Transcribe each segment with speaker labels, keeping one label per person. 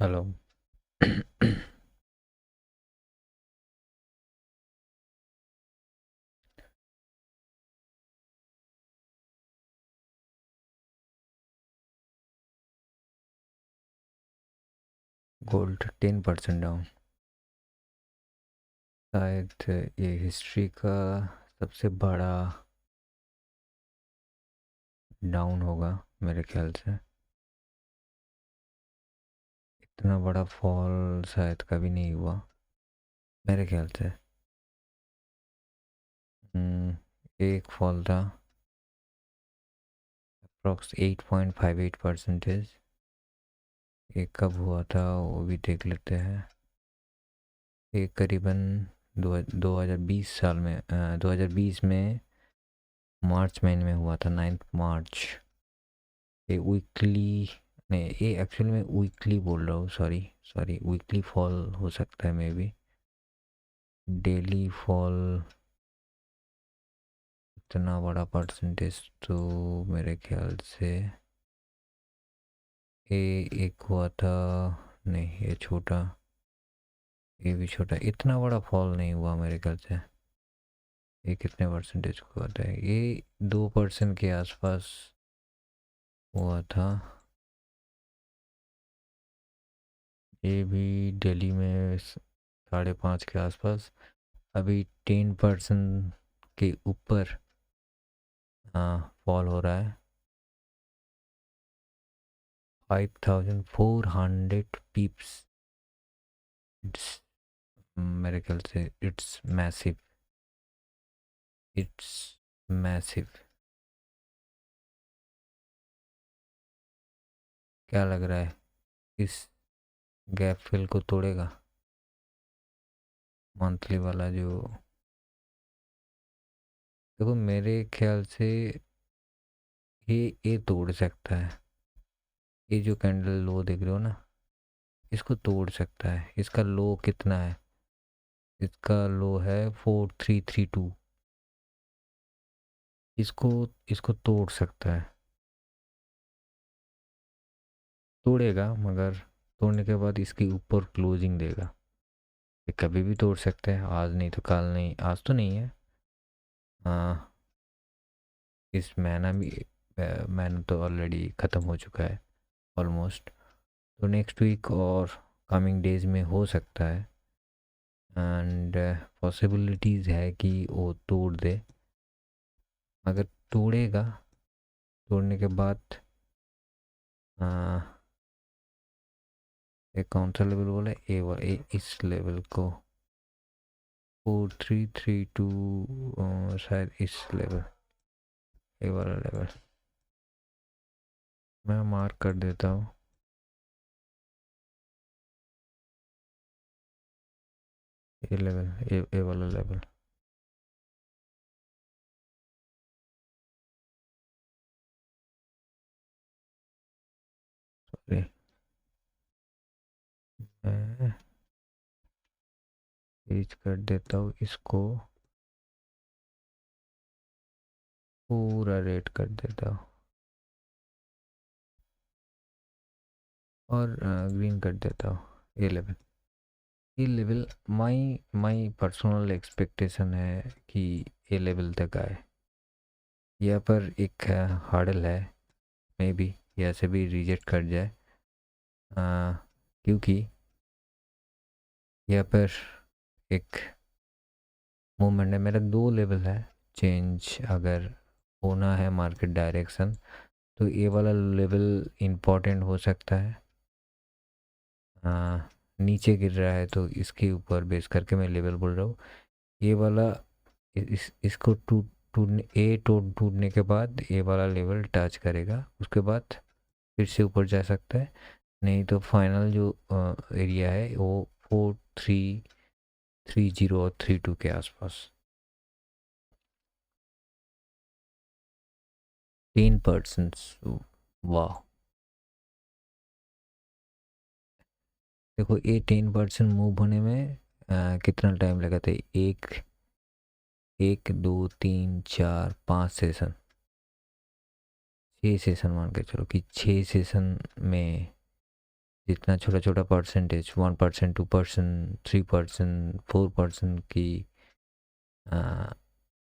Speaker 1: Hello. Gold 10% down. शायद ये history का सबसे बड़ा डाउन होगा मेरे ख्याल से। इतना बड़ा फॉल शायद कभी नहीं हुआ मेरे ख्याल से। एक फॉल था अप्रॉक्स 8.58%। एक कब हुआ था वो भी देख लेते हैं। एक करीबन 2020 साल में 2020 में मार्च महीने में हुआ था, 9 मार्च। ये वीकली नहीं, ये एक्चुअली मैं वीकली बोल रहा हूँ, सॉरी सॉरी, वीकली फॉल हो सकता है मे बी। डेली फॉल इतना बड़ा परसेंटेज तो मेरे ख्याल से ये एक हुआ था। नहीं, ये छोटा, ये भी छोटा, इतना बड़ा फॉल नहीं हुआ मेरे ख्याल से। ये कितने परसेंटेज को हुआ था? ये 2% के आसपास हुआ था। ये भी दिल्ली में 5.5 के आसपास। अभी 10% के ऊपर हाँ फॉल हो रहा है। 5400 पीप्स। इट्स, मेरे ख्याल से इट्स मैसिव। It's massive. क्या लग रहा है, इस गैप फिल को तोड़ेगा? मंथली वाला जो, देखो मेरे ख्याल से ये तोड़ सकता है। ये जो कैंडल लो देख रहे हो ना, इसको तोड़ सकता है। इसका लो कितना है? इसका लो है 4332। इसको इसको तोड़ सकता है। तोड़ेगा, मगर तोड़ने के बाद इसके ऊपर क्लोजिंग देगा। ये कभी भी तोड़ सकते हैं, आज नहीं तो कल, नहीं आज तो नहीं है। हाँ, इस महीना भी, महीना तो ऑलरेडी ख़त्म हो चुका है ऑलमोस्ट। तो नेक्स्ट वीक और कमिंग डेज में हो सकता है। एंड पॉसिबिलिटीज़ है कि वो तोड़ दे। अगर तोड़ेगा, तोड़ने के बाद ये कौन सा लेवल बोला? इस लेवल को 4332, शायद इस लेवल, ये वाला लेवल मैं मार्क कर देता हूँ। ये लेवल, ये वाला लेवल। सॉरी, मैं रीच कर देता हूँ इसको, पूरा रेट कर देता हूँ और ग्रीन कर देता हूँ। ये लेवल, ये level my my personal expectation है कि ये लेवल तक आए। यहाँ पर एक हार्डल है, मे बी यहाँ से भी रिजेक्ट कर जाए। क्योंकि यहाँ पर एक मूवमेंट है, मेरा 2 लेवल है। चेंज अगर होना है मार्केट डायरेक्शन, तो ये वाला लेवल इम्पॉर्टेंट हो सकता है। नीचे गिर रहा है तो इसके ऊपर बेस करके मैं लेवल बोल रहा हूँ। ये वाला इसको टूटने के बाद ये वाला लेवल टच करेगा, उसके बाद फिर से ऊपर जा सकता है। नहीं तो फाइनल जो एरिया है वो 4330 और 32 के आसपास। 10%। वाह, देखो ये 10% मूव होने में कितना टाइम लगा था? एक, 1 2 3 4 5 सेशन, 6 सेशन मान के चलो कि 6 सेशन में जितना छोटा छोटा परसेंटेज 1%, 2%, 3%, 4% की आ,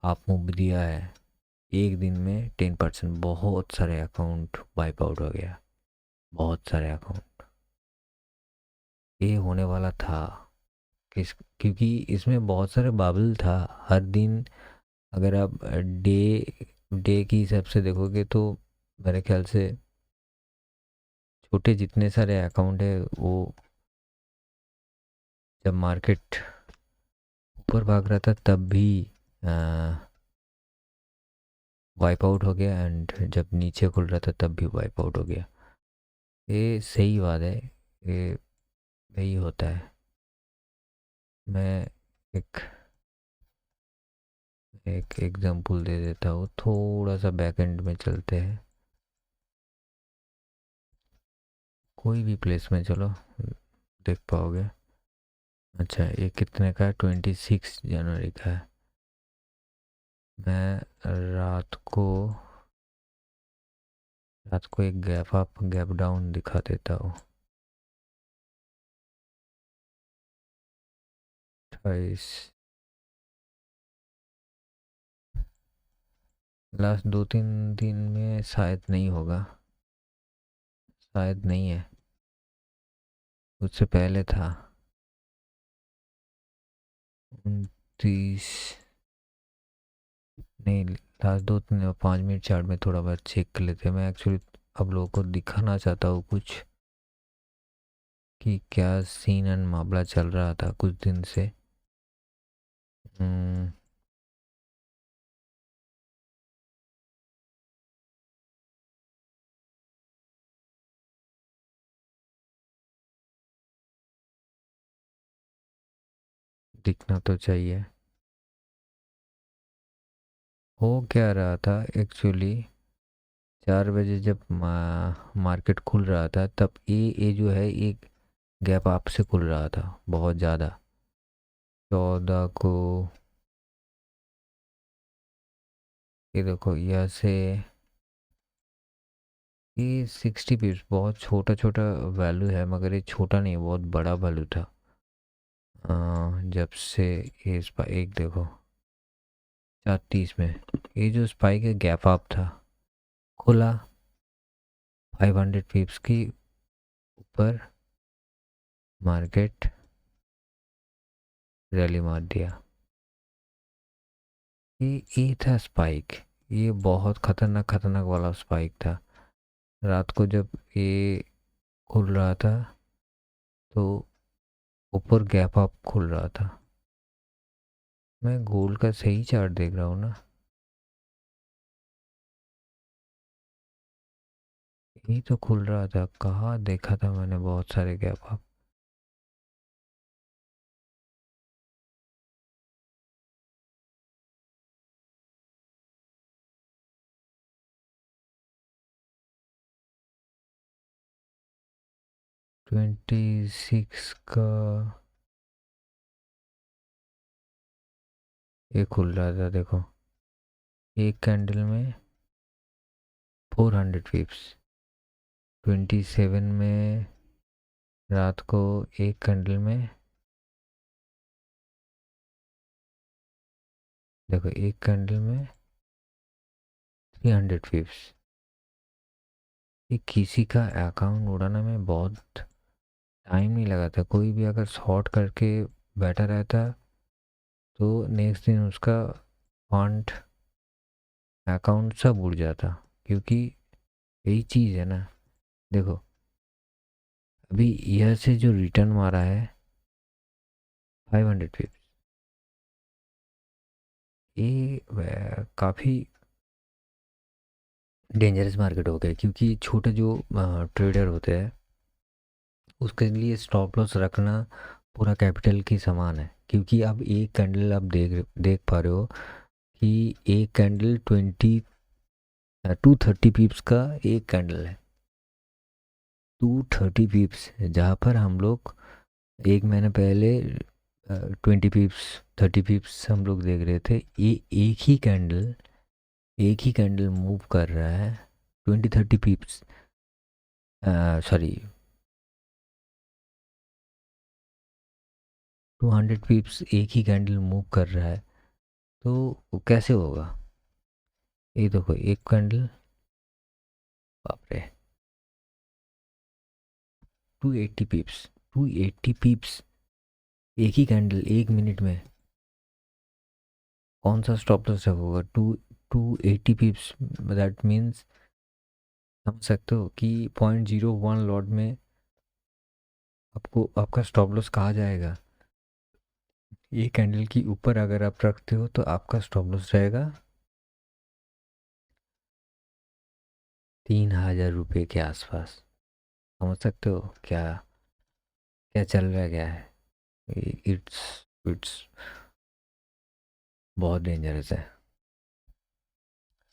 Speaker 1: आप मूव दिया है, एक दिन में 10%, बहुत सारे अकाउंट वाइप आउट हो गया, बहुत सारे अकाउंट। ये होने वाला था किस, क्योंकि इसमें बहुत सारे बाबल था हर दिन। अगर आप डे डे की हिसाब से देखोगे तो मेरे ख्याल से छोटे जितने सारे अकाउंट है वो जब मार्केट ऊपर भाग रहा था तब भी वाइप आउट हो गया, एंड जब नीचे खुल रहा था तब भी वाइप आउट हो गया। ये सही बात है, ये यही होता है। मैं एक एक एग्जांपल दे देता हूँ, थोड़ा सा बैक एंड में चलते हैं, कोई भी प्लेस में चलो देख पाओगे। अच्छा, ये कितने का है? 26 जनवरी का है। मैं रात को एक गैप अप गैप डाउन दिखा देता हूँ। 28 लास्ट 2-3 दिन में शायद नहीं होगा, शायद नहीं है, उससे पहले था 29। नहीं, लास्ट 2-5 मिनट चार्ट में थोड़ा बहुत चेक कर लेते हैं। मैं एक्चुअली अब लोगों को दिखाना चाहता हूँ कुछ कि क्या सीन एंड मामला चल रहा था कुछ दिन से। हम्म, दिखना तो चाहिए। हो क्या रहा था एक्चुअली, 4 बजे जब मार्केट खुल रहा था तब ये जो है एक गैप अप से खुल रहा था बहुत ज़्यादा। 14 को ये देखो, यहाँ से ये 60 पिप्स, बहुत छोटा छोटा वैल्यू है, मगर ये छोटा नहीं, बहुत बड़ा वैल्यू था। जब से ये एक देखो 4:30 में ये जो स्पाइक है गैप अप था, खुला 500 पिप्स की ऊपर, मार्केट रैली मार दिया। ये था स्पाइक, ये बहुत खतरनाक खतरनाक वाला स्पाइक था। रात को जब ये खुल रहा था तो ऊपर गैप अप खुल रहा था। मैं गोल्ड का सही चार्ट देख रहा हूँ ना, यही तो खुल रहा था, कहाँ देखा था मैंने बहुत सारे गैप अप। ट्वेंटी सिक्स का ये खुल रहा था देखो, एक कैंडल में 400 पिप्स। 27 में रात को एक कैंडल में देखो, एक कैंडल में 300 पिप्स। ये किसी का अकाउंट उड़ाने में बहुत टाइम नहीं लगा था। कोई भी अगर शॉर्ट करके बैठा रहता तो नेक्स्ट दिन उसका फंड अकाउंट सब उड़ जाता, क्योंकि यही चीज़ है ना। देखो, अभी यह से जो रिटर्न मारा है 500 पिप्स, ये काफ़ी डेंजरस मार्केट हो गया, क्योंकि छोटे जो ट्रेडर होते हैं उसके लिए स्टॉप लॉस रखना पूरा कैपिटल की समान है। क्योंकि अब एक कैंडल आप देख पा रहे हो कि एक कैंडल 230 पिप्स का एक कैंडल है। 230 पिप्स, जहाँ पर हम लोग एक महीने पहले 20 पिप्स 30 पिप्स हम लोग देख रहे थे। ये एक ही कैंडल मूव कर रहा है 20-30 पिप्स, सॉरी 200 पिप्स एक ही कैंडल मूव कर रहा है, तो वो कैसे होगा? ये देखो एक कैंडल, बाप रे, 280 पिप्स, 280 पिप्स एक ही कैंडल 1 मिनट में। कौन सा स्टॉप लॉस होगा? 280 पिप्स, दैट मीन्स समझ सकते हो कि 0.01 लॉट में आपको आपका स्टॉप लॉस कहाँ जाएगा। ये कैंडल की ऊपर अगर आप रखते हो तो आपका स्टॉप लॉस रहेगा 3,000 रुपये के आसपास। समझ सकते हो क्या क्या चल रहा है, क्या है। इट्स इट्स बहुत डेंजरस है।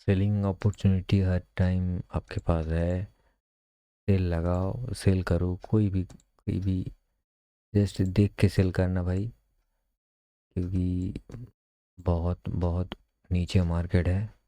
Speaker 1: सेलिंग अपॉर्चुनिटी हर टाइम आपके पास है। सेल लगाओ, सेल करो, कोई भी जस्ट देख के सेल करना भाई, क्योंकि बहुत बहुत नीचे मार्केट है।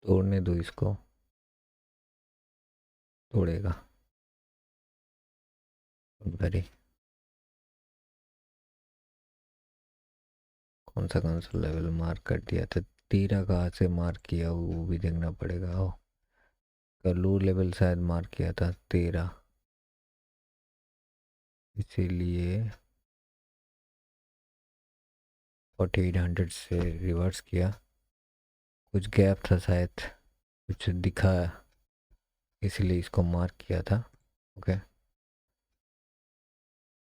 Speaker 1: तोड़ने दो इसको, तोड़ेगा। वेरी, कौन सा लेवल मार्क कर दिया था? 13 कहाँ से मार्क किया वो भी देखना पड़ेगा। ओ, लो लेवल शायद मार्क किया था 13, इसीलिए 4800 से रिवर्स किया। कुछ गैप था शायद, कुछ दिखा, इसीलिए इसको मार्क किया था। Okay,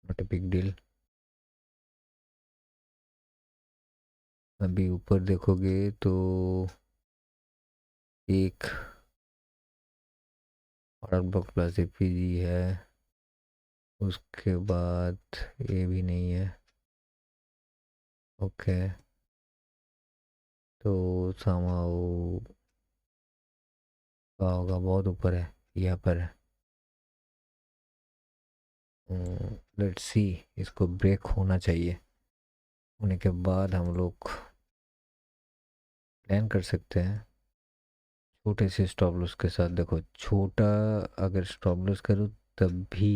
Speaker 1: not a big deal. अभी ऊपर देखोगे तो एक ऑर्डर बुक प्लस एपीजी है, उसके बाद ये भी नहीं है। ओके, तो समाओ का होगा, बहुत ऊपर है, यहाँ पर है। लेट्स सी, इसको ब्रेक होना चाहिए, होने के बाद हम लोग प्लान कर सकते हैं छोटे से स्टॉप लॉस के साथ। देखो छोटा अगर स्टॉप लॉस करो तब भी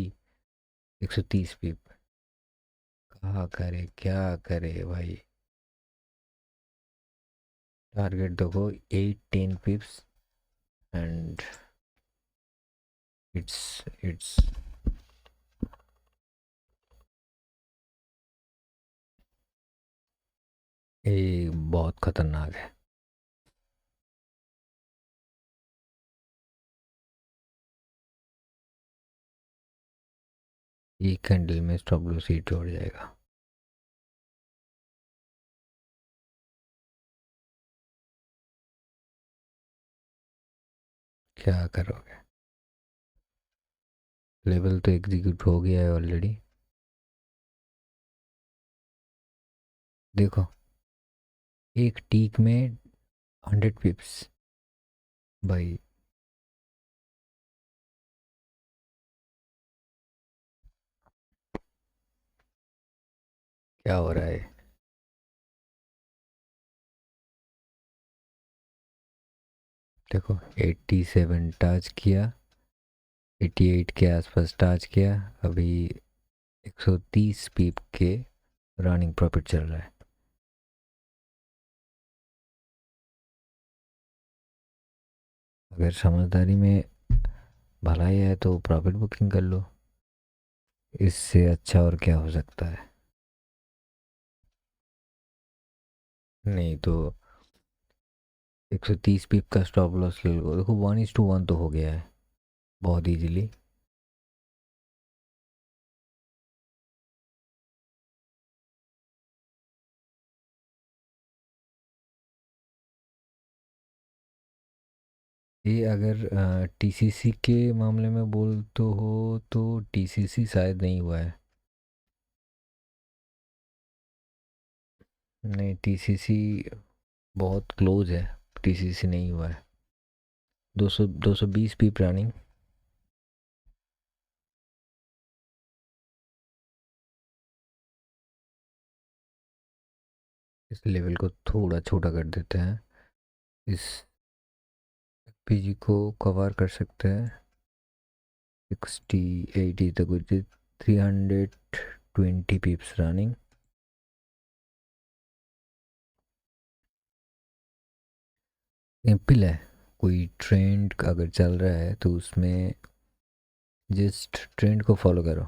Speaker 1: 130 पिप, कहाँ करे क्या करे भाई। टारगेट देखो 8-10 पिप्स, एंड इट्स ये बहुत खतरनाक है। एक कैंडल में स्टॉप लॉस ही टूट जाएगा। क्या करोगे? लेवल तो एग्जीक्यूट हो गया है ऑलरेडी। देखो एक टीक में 100 पिप्स भाई। क्या हो रहा है? देखो 87 टच किया, 88 के आसपास टच किया, अभी 130 पिप के रनिंग प्रॉफिट चल रहा है। अगर समझदारी में भलाई है तो प्रॉफिट बुकिंग कर लो, इससे अच्छा और क्या हो सकता है। नहीं तो 130 पिप का स्टॉप लॉस ले लो। देखो 1:1 तो हो गया है बहुत इजीली। ये अगर टीसीसी के मामले में बोल तो हो तो टीसीसी शायद नहीं हुआ है। नहीं, टीसीसी बहुत क्लोज है, टीसीसी नहीं हुआ है। 220 पीप रनिंग। इस लेवल को थोड़ा छोटा कर देते हैं, इस पीजी को कवर कर सकते हैं। 60 80 तक कुछ 320 पीप्स रनिंग। सिंपल है, कोई ट्रेंड अगर चल रहा है तो उसमें जस्ट ट्रेंड को फॉलो करो।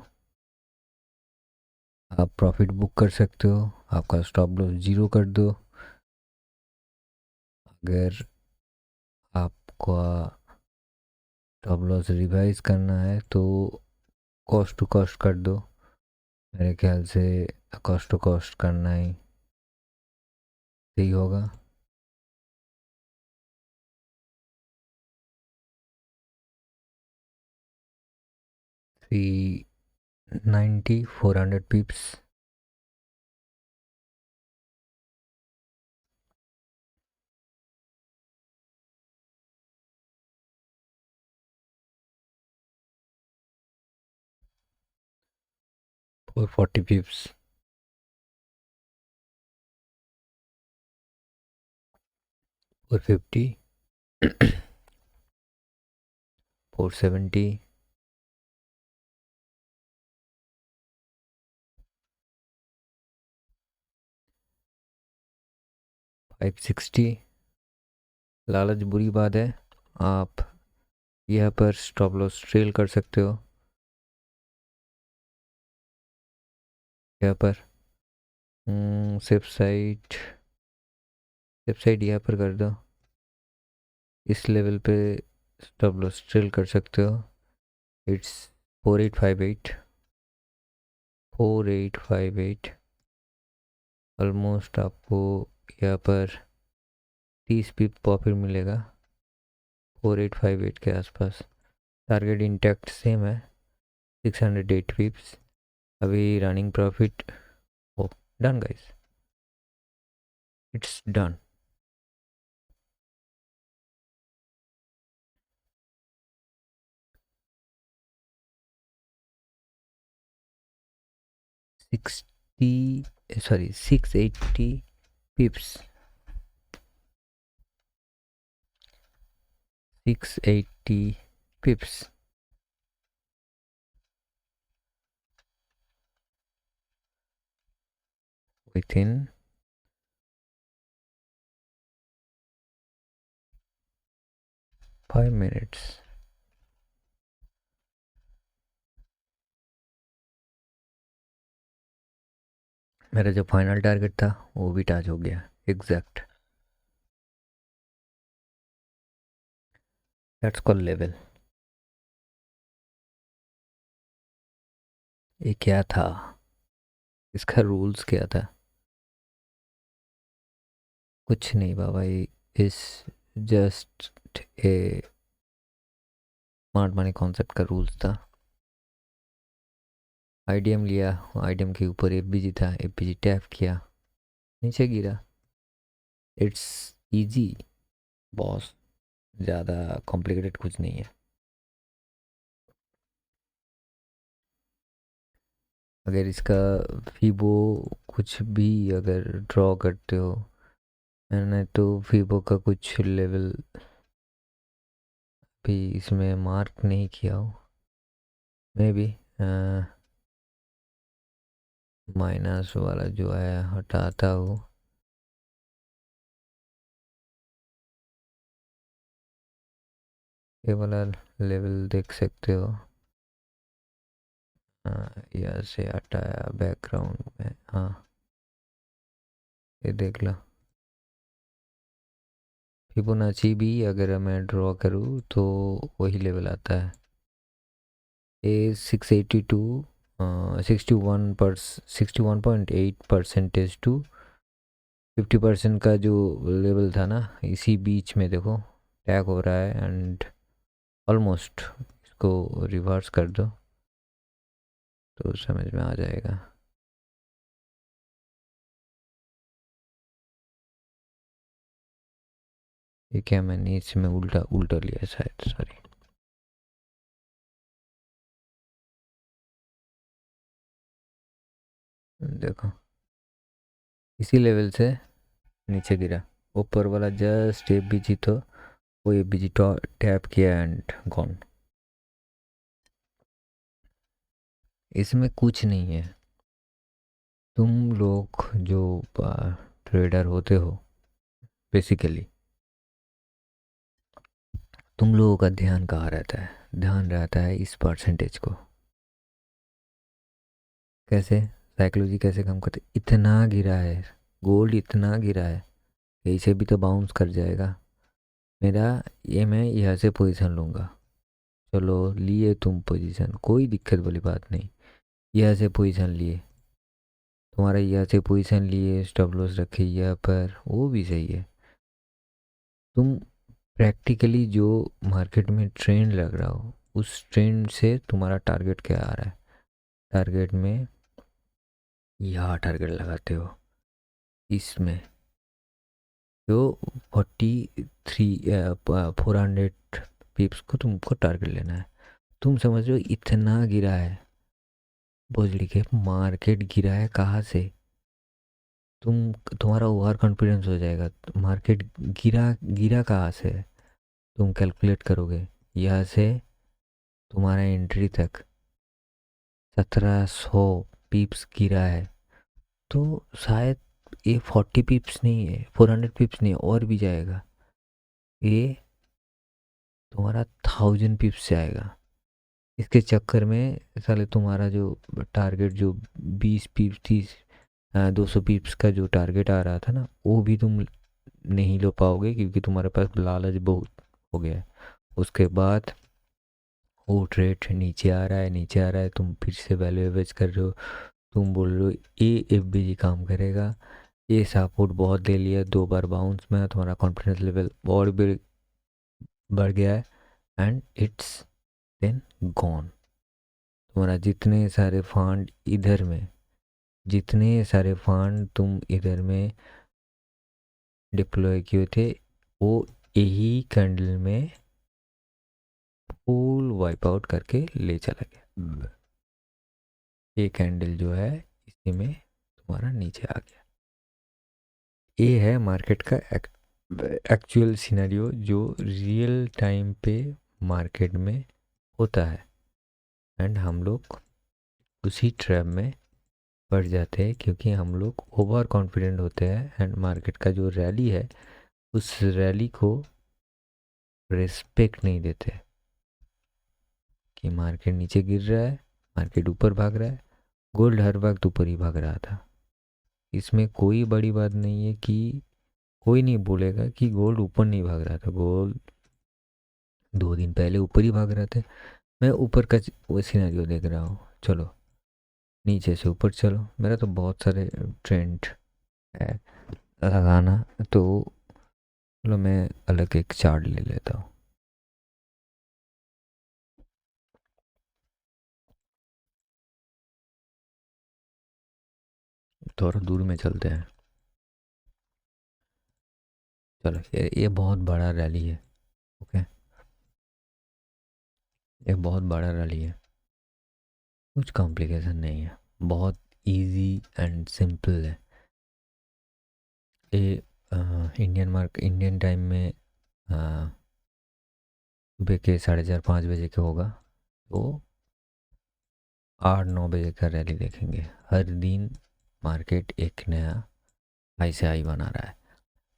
Speaker 1: आप प्रॉफिट बुक कर सकते हो, आपका स्टॉप लॉस जीरो कर दो। अगर आपका स्टॉप लॉस रिवाइज करना है तो कॉस्ट टू कॉस्ट कर दो। मेरे ख्याल से कॉस्ट टू कॉस्ट करना ही सही होगा। Three 90 400 pips. 440 pips. 450. 470. 560. लालच बुरी बात है, आप यहाँ पर स्टॉप लॉस ट्रेल कर सकते हो। यहाँ पर सेफ साइड यहाँ पर कर दो। इस लेवल पे स्टॉप लॉस ट्रेल कर सकते हो। इट्स 4858। 4858 ऑलमोस्ट आपको यहाँ पर 30 पिप प्रॉफिट मिलेगा 4858 के आसपास। टारगेट इंटैक्ट सेम है 608 पिप्स। अभी रनिंग प्रॉफिट हो done guys, it's done. Sorry 680 पिप्स। 680 pips within 5 minutes। मेरा जो फाइनल टारगेट था वो भी टच हो गया एग्जैक्ट। That's called level. ये क्या था, इसका रूल्स क्या था? कुछ नहीं बाबा, ये इस just a smart money concept का रूल्स था। आईडीएम लिया, आईडीएम के ऊपर एफबीजी था, एफबीजी टैप किया, नीचे गिरा। इट्स इजी बॉस, ज़्यादा कॉम्प्लिकेटेड कुछ नहीं है। अगर इसका फीबो कुछ भी अगर ड्रॉ करते हो, मैंने तो फीबो का कुछ लेवल भी इसमें मार्क नहीं किया हो। मे बी माइनस वाला जो है हटाता हो। ये वाला लेवल देख सकते हो, यहाँ से हटाया बैकग्राउंड में। हाँ, ये देख लो। फिबोनाची भी अगर मैं ड्रॉ करूँ तो वही लेवल आता है। ए 682 61.8% टू 50% का जो लेवल था ना, इसी बीच में देखो टैग हो रहा है एंड ऑलमोस्ट इसको रिवर्स कर दो तो समझ में आ जाएगा। ये क्या मैंने इसमें उल्टा उल्टा लिया शायद, सॉरी। देखो इसी लेवल से नीचे गिरा, ऊपर वाला जस्ट ए बी जी, तो वो ए बी जी टैप किया एंड गॉन। इसमें कुछ नहीं है। तुम लोग जो ट्रेडर होते हो बेसिकली, तुम लोगों का ध्यान कहाँ रहता है? ध्यान रहता है इस परसेंटेज को। कैसे साइकोलॉजी कैसे काम करते? इतना गिरा है गोल्ड, इतना गिरा है, यहीं से भी तो बाउंस कर जाएगा मेरा। ये मैं यहाँ से पोजीशन लूँगा। चलो लिए तुम पोजीशन, कोई दिक्कत वाली बात नहीं। यहाँ से पोजीशन लिए, तुम्हारा यहाँ से पोजीशन लिए, स्टॉप लॉस रखे यहाँ पर, वो भी सही है। तुम प्रैक्टिकली जो मार्केट में ट्रेंड लग रहा हो, उस ट्रेंड से तुम्हारा टारगेट क्या आ रहा है? टारगेट में यहाँ टारगेट लगाते हो, इसमें जो 400 पिप्स को तुमको टारगेट लेना है। तुम समझ रहे हो इतना गिरा है बोझड़ी के, मार्केट गिरा है कहाँ से? तुम्हारा ओवर कॉन्फिडेंस हो जाएगा। मार्केट गिरा गिरा कहाँ से है? तुम कैलकुलेट करोगे यहाँ से तुम्हारा एंट्री तक 1700 पिप्स गिरा है, तो शायद ये 40 पिप्स नहीं है, 400 पिप्स नहीं है, और भी जाएगा। ये तुम्हारा 1000 पिप्स से आएगा। इसके चक्कर में साले तुम्हारा जो टारगेट, जो 20 पिप्स 200 पिप्स का जो टारगेट आ रहा था ना, वो भी तुम नहीं लो पाओगे, क्योंकि तुम्हारे पास लालच बहुत हो गया है। उसके बाद वो ट्रेड नीचे आ रहा है, नीचे आ रहा है, तुम फिर से वैल्यू एवरेज कर रहे हो। तुम बोल रहे हो ये एफ बी जी काम करेगा, ये सपोर्ट बहुत दे लिया, 2 बार बाउंस में तुम्हारा कॉन्फिडेंस लेवल और भी बढ़ गया है एंड इट्स देन गॉन। तुम्हारा जितने सारे फंड इधर में, जितने सारे फंड तुम इधर में डिप्लॉय किए थे, वो यही कैंडल में फुल वाइप आउट करके ले चला गया। ये कैंडल जो है इसी में तुम्हारा नीचे आ गया। ये है मार्केट का एक्चुअल सिनेरियो जो रियल टाइम पे मार्केट में होता है, एंड हम लोग उसी ट्रैप में पड़ जाते हैं, क्योंकि हम लोग ओवर कॉन्फिडेंट होते हैं एंड मार्केट का जो रैली है उस रैली को रिस्पेक्ट नहीं देते कि मार्केट नीचे गिर रहा है, मार्केट ऊपर भाग रहा है। गोल्ड हर वक्त ऊपर ही भाग रहा था। इसमें कोई बड़ी बात नहीं है कि कोई नहीं बोलेगा कि गोल्ड ऊपर नहीं भाग रहा था। गोल्ड 2 दिन पहले ऊपर ही भाग रहा था। मैं ऊपर का वो सिनेरियो देख रहा हूँ। चलो नीचे से ऊपर चलो, मेरा तो बहुत सारे ट्रेंड है लगाना, तो चलो मैं अलग एक चार्ट ले लेता हूँ। थोड़ा दूर में चलते हैं। चलो ये बहुत बड़ा रैली है। ओके, ये बहुत बड़ा रैली है, कुछ कॉम्प्लिकेशन नहीं है, बहुत इजी एंड सिंपल है। ये इंडियन टाइम में सुबह के 4:30-5 बजे के होगा, तो 8-9 बजे का रैली देखेंगे। हर दिन मार्केट एक नया हाई से हाई बना रहा है।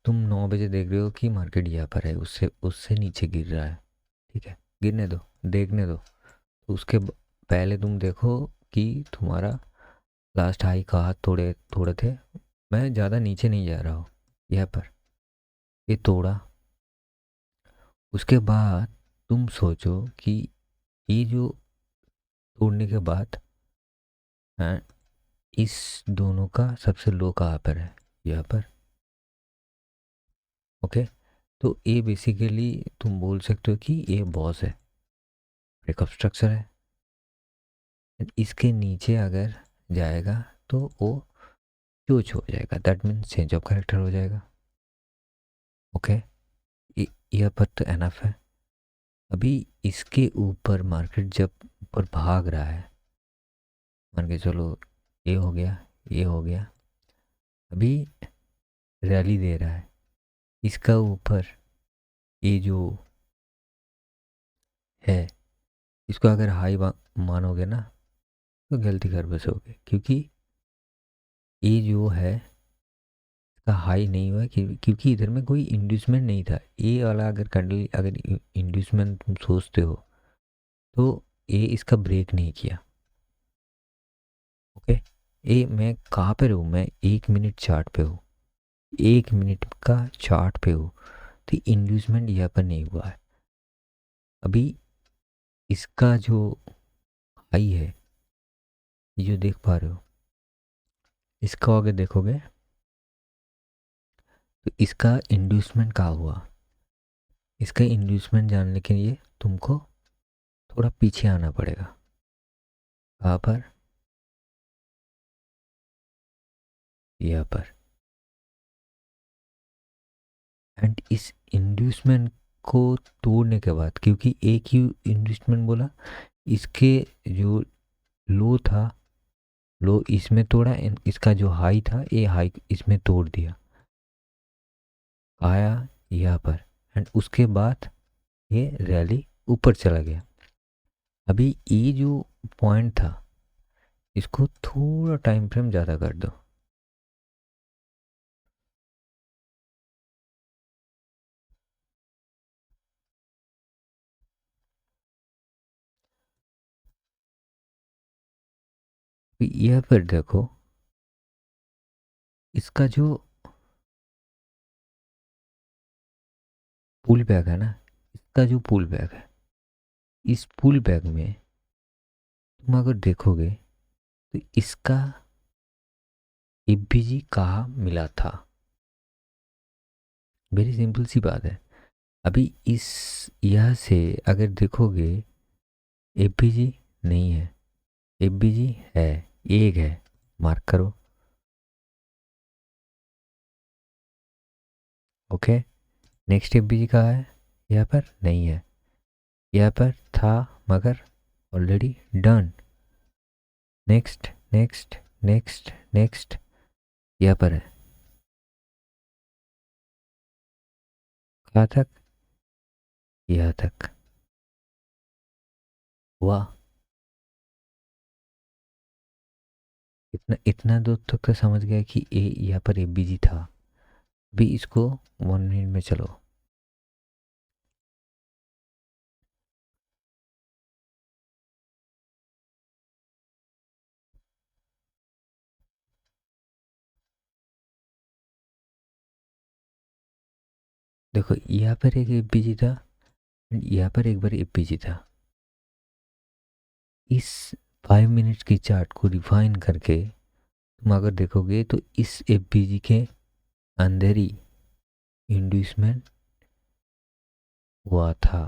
Speaker 1: तुम 9 बजे देख रहे हो कि मार्केट यहाँ पर है, उससे उससे नीचे गिर रहा है। ठीक है, गिरने दो, देखने दो। तो उसके पहले तुम देखो कि तुम्हारा लास्ट हाई कहाँ तोड़े तोड़े थे। मैं ज़्यादा नीचे नहीं जा रहा हूँ, यहाँ पर ये तोड़ा। उसके बाद तुम सोचो कि ये जो तोड़ने के बाद हैं, इस दोनों का सबसे लो कहाँ पर है? यहाँ पर। ओके, तो ए बेसिकली तुम बोल सकते हो कि ये बॉस है, ब्रेकअप स्ट्रक्चर है। इसके नीचे अगर जाएगा तो वो चोच हो जाएगा, that means change of character हो जाएगा। ओके, यह पर तो एनफ है। अभी इसके ऊपर मार्केट जब ऊपर भाग रहा है, मान के चलो ये हो गया, ये हो गया, अभी रैली दे रहा है, इसका ऊपर ये जो है, इसको अगर हाई मानोगे ना तो गलती कर बसोगे, क्योंकि ये जो है इसका हाई नहीं हुआ क्योंकि इधर में कोई इंड्यूसमेंट नहीं था। ये वाला अगर कैंडल अगर इंड्यूसमेंट तुम सोचते हो तो ये इसका ब्रेक नहीं किया। ओके, ये मैं कहाँ पे रहूँ, मैं 1 मिनट चार्ट पे हूँ, 1 मिनट का चार्ट पे हूँ, तो इंड्यूसमेंट यहाँ पर नहीं हुआ है। अभी इसका जो हाई है, ये जो देख पा रहे हो, इसका अगर देखोगे तो इसका इंड्यूसमेंट कहाँ हुआ। इसका इंड्यूसमेंट जानने के लिए तुमको थोड़ा पीछे आना पड़ेगा। कहाँ पर, यहाँ पर। एंड इस इंड्यूसमेंट को तोड़ने के बाद, क्योंकि एक ही इंड्यूसमेंट बोला, इसके जो लो था, लो इसमें तोड़ा, इसका जो हाई था ये हाई इसमें तोड़ दिया, आया यहाँ पर, एंड उसके बाद ये रैली ऊपर चला गया। अभी ये जो पॉइंट था, इसको थोड़ा टाइम फ्रेम ज़्यादा कर दो। यहाँ पर देखो, इसका जो पुल बैक है ना, इसका जो पुल बैक है, इस पुल बैक में तुम अगर देखोगे तो इसका एफबीजी कहाँ मिला था। वेरी सिंपल सी बात है। अभी इस यह से अगर देखोगे, एफबीजी नहीं है, एफबीजी है, एक है, मार्क करो। ओके, नेक्स्ट एफबीजी कहाँ है, यहाँ पर नहीं है, यहाँ पर था मगर already done. Next next next next, यहाँ पर है, कहाँ तक, यहाँ तक। वाह, इतना इतना दूर तक तो समझ गया कि ए यहाँ पर एफबीजी था। अभी इसको 1 मिनट में चलो, देखो यहाँ पर एक एफबीजी था, यहाँ पर एक बार एफबीजी था। इस 5 मिनट की चार्ट को रिफाइन करके तुम अगर देखोगे तो इस एफबीजी के अंदर ही इंड्यूसमेंट हुआ था।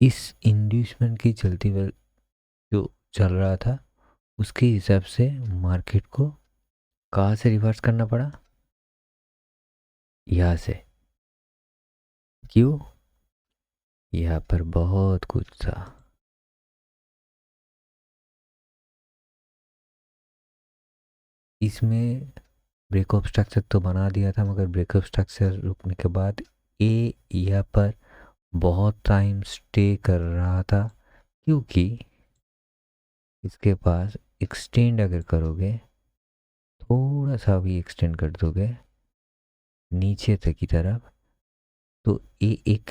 Speaker 1: इस इंड्यूसमेंट की चलती हुई जो चल रहा था, उसके हिसाब से मार्केट को कहाँ से रिवर्स करना पड़ा, यहाँ से। क्यों, यहाँ पर बहुत कुछ था। इसमें ब्रेकअप स्ट्रक्चर तो बना दिया था, मगर ब्रेकअप स्ट्रक्चर रुकने के बाद ए यहाँ पर बहुत टाइम स्टे कर रहा था, क्योंकि इसके पास एक्सटेंड अगर करोगे, थोड़ा सा भी एक्सटेंड कर दोगे नीचे तक की तरफ, तो ये एक,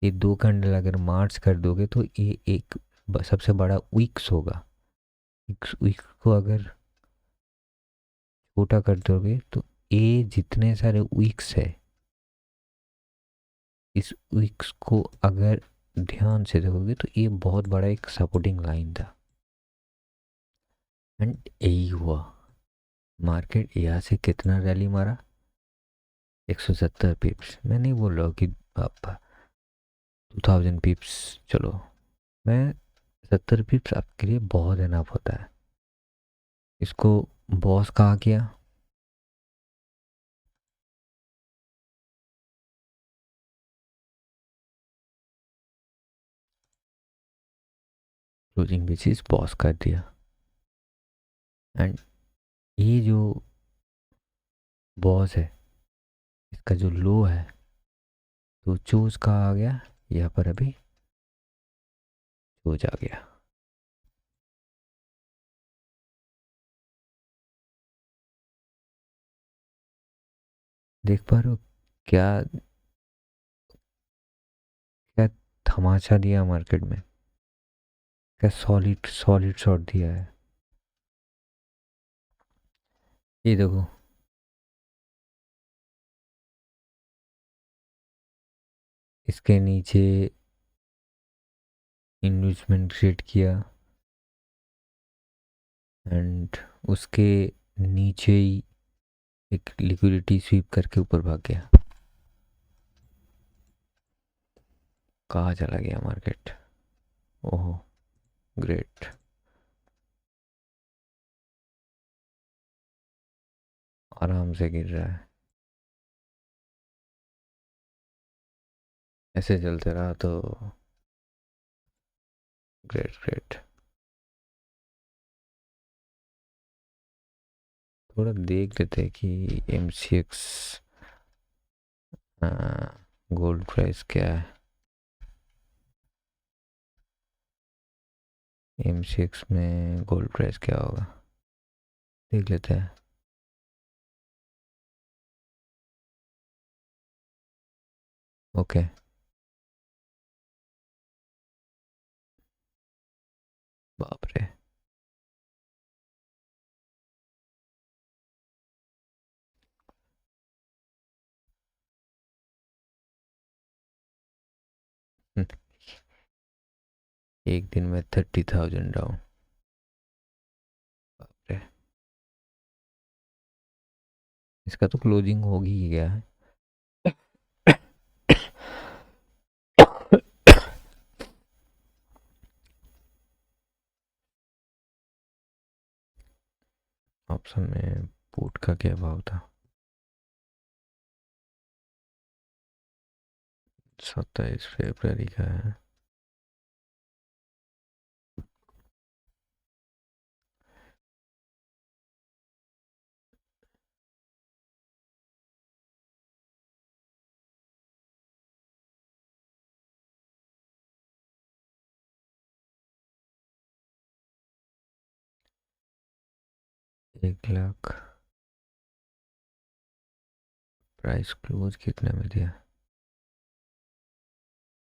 Speaker 1: ये दो कैंडल अगर मार्च कर दोगे तो ये एक सबसे बड़ा वीक्स होगा। इस वीक को अगर छोटा कर दोगे तो ये जितने सारे वीक्स है, इस वीक्स को अगर ध्यान से देखोगे तो ये बहुत बड़ा एक सपोर्टिंग लाइन था। एंड यही हुआ, मार्केट यहाँ से कितना रैली मारा, 170 पिप्स। मैं नहीं बोल रहा हूँ कि आप 2000 पिप्स, चलो मैं 70 पिप्स आपके लिए बहुत इनफ होता है। इसको बॉस कहा किया, क्लोजिंग बेसिस बॉस कर दिया। एंड ये जो बॉस है, इसका जो लो है, तो चूज कहा आ गया यहाँ पर, अभी चूज आ गया। देख पा रहे हो क्या क्या तमाचा दिया मार्केट में, क्या सॉलिड सॉलिड शॉट दिया है। ये देखो, इसके नीचे इन्वेस्टमेंट क्रिएट किया एंड उसके नीचे ही एक लिक्विडिटी स्वीप करके ऊपर भाग गया। कहाँ चला गया मार्केट? ओहो, ग्रेट। आराम से गिर रहा है। ऐसे चलते रहा तो ग्रेट ग्रेट। थोड़ा देख लेते हैं कि MCX गोल्ड प्राइस क्या है। MCX में गोल्ड प्राइस क्या होगा, देख लेते हैं। ओके, बाप रे। हम्म, एक दिन में 30,000 डाउन, बाप रे। इसका तो क्लोजिंग हो ही गया है। ऑप्शन में पुट का क्या भाव था? 27 फरवरी का है। एक लाख, प्राइस क्लोज कितने में दिया?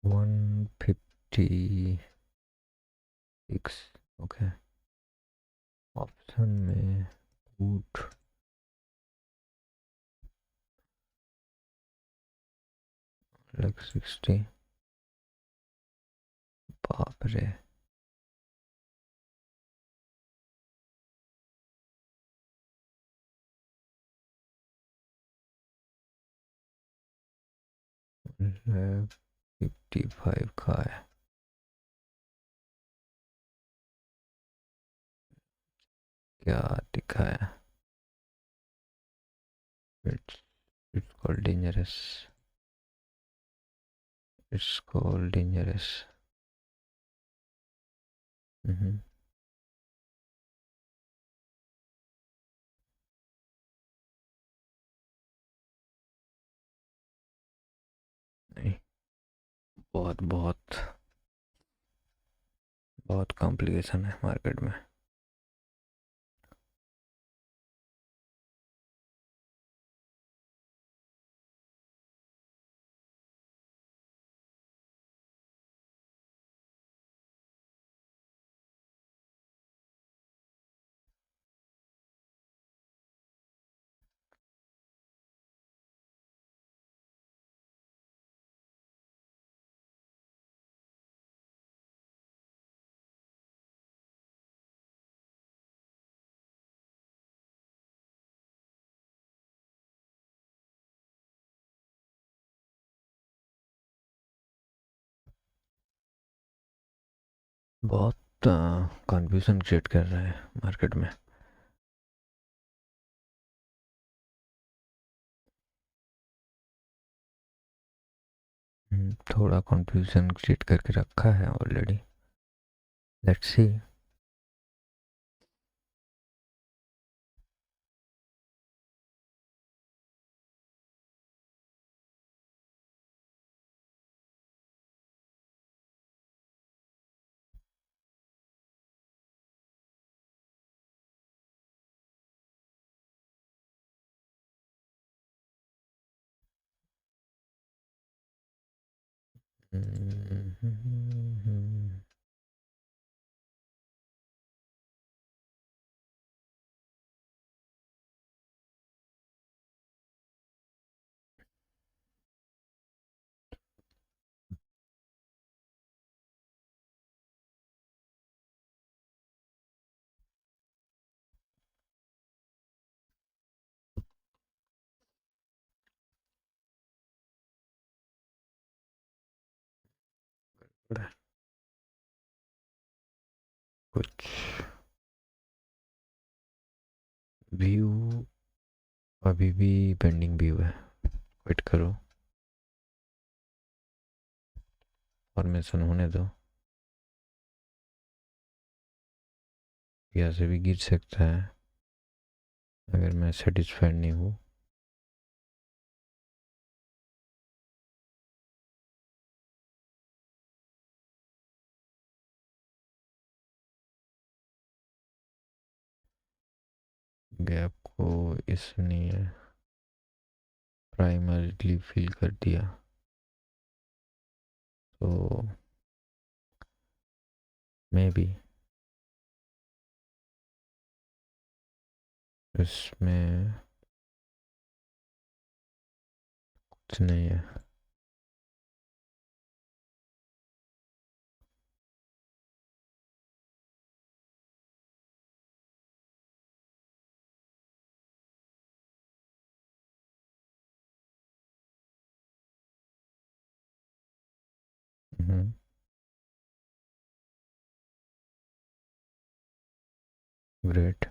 Speaker 1: 156। ओके, ऑप्शन में पुट लाख 60, बाप रे। लाख 55 का है। क्या दिखाया? It's it's called dangerous, it's called dangerous. नहीं, बहुत बहुत बहुत कॉम्प्लिकेशन है मार्केट में। बहुत कंफ्यूजन क्रिएट कर रहा है मार्केट में। थोड़ा कंफ्यूजन क्रिएट करके रखा है ऑलरेडी। Let's see. कुछ व्यू अभी भी पेंडिंग व्यू है। वेट करो, फॉर्मेशन होने दो। यहाँ से भी गिर सकता है अगर मैं सेटिस्फाइड नहीं हूँ। गैप को इसने प्राइमरीली फिल कर दिया, तो मे बी इसमें कुछ नहीं है। ग्रेट।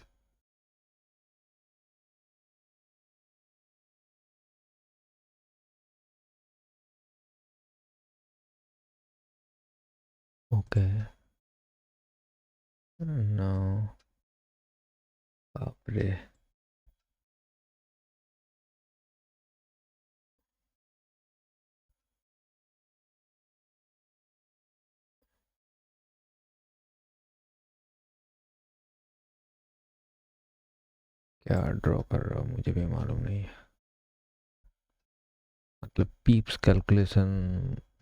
Speaker 1: ओके, नाउ बाप रे, क्या ड्रॉ कर रहा हूँ मुझे भी मालूम नहीं है। मतलब पीप्स कैलकुलेशन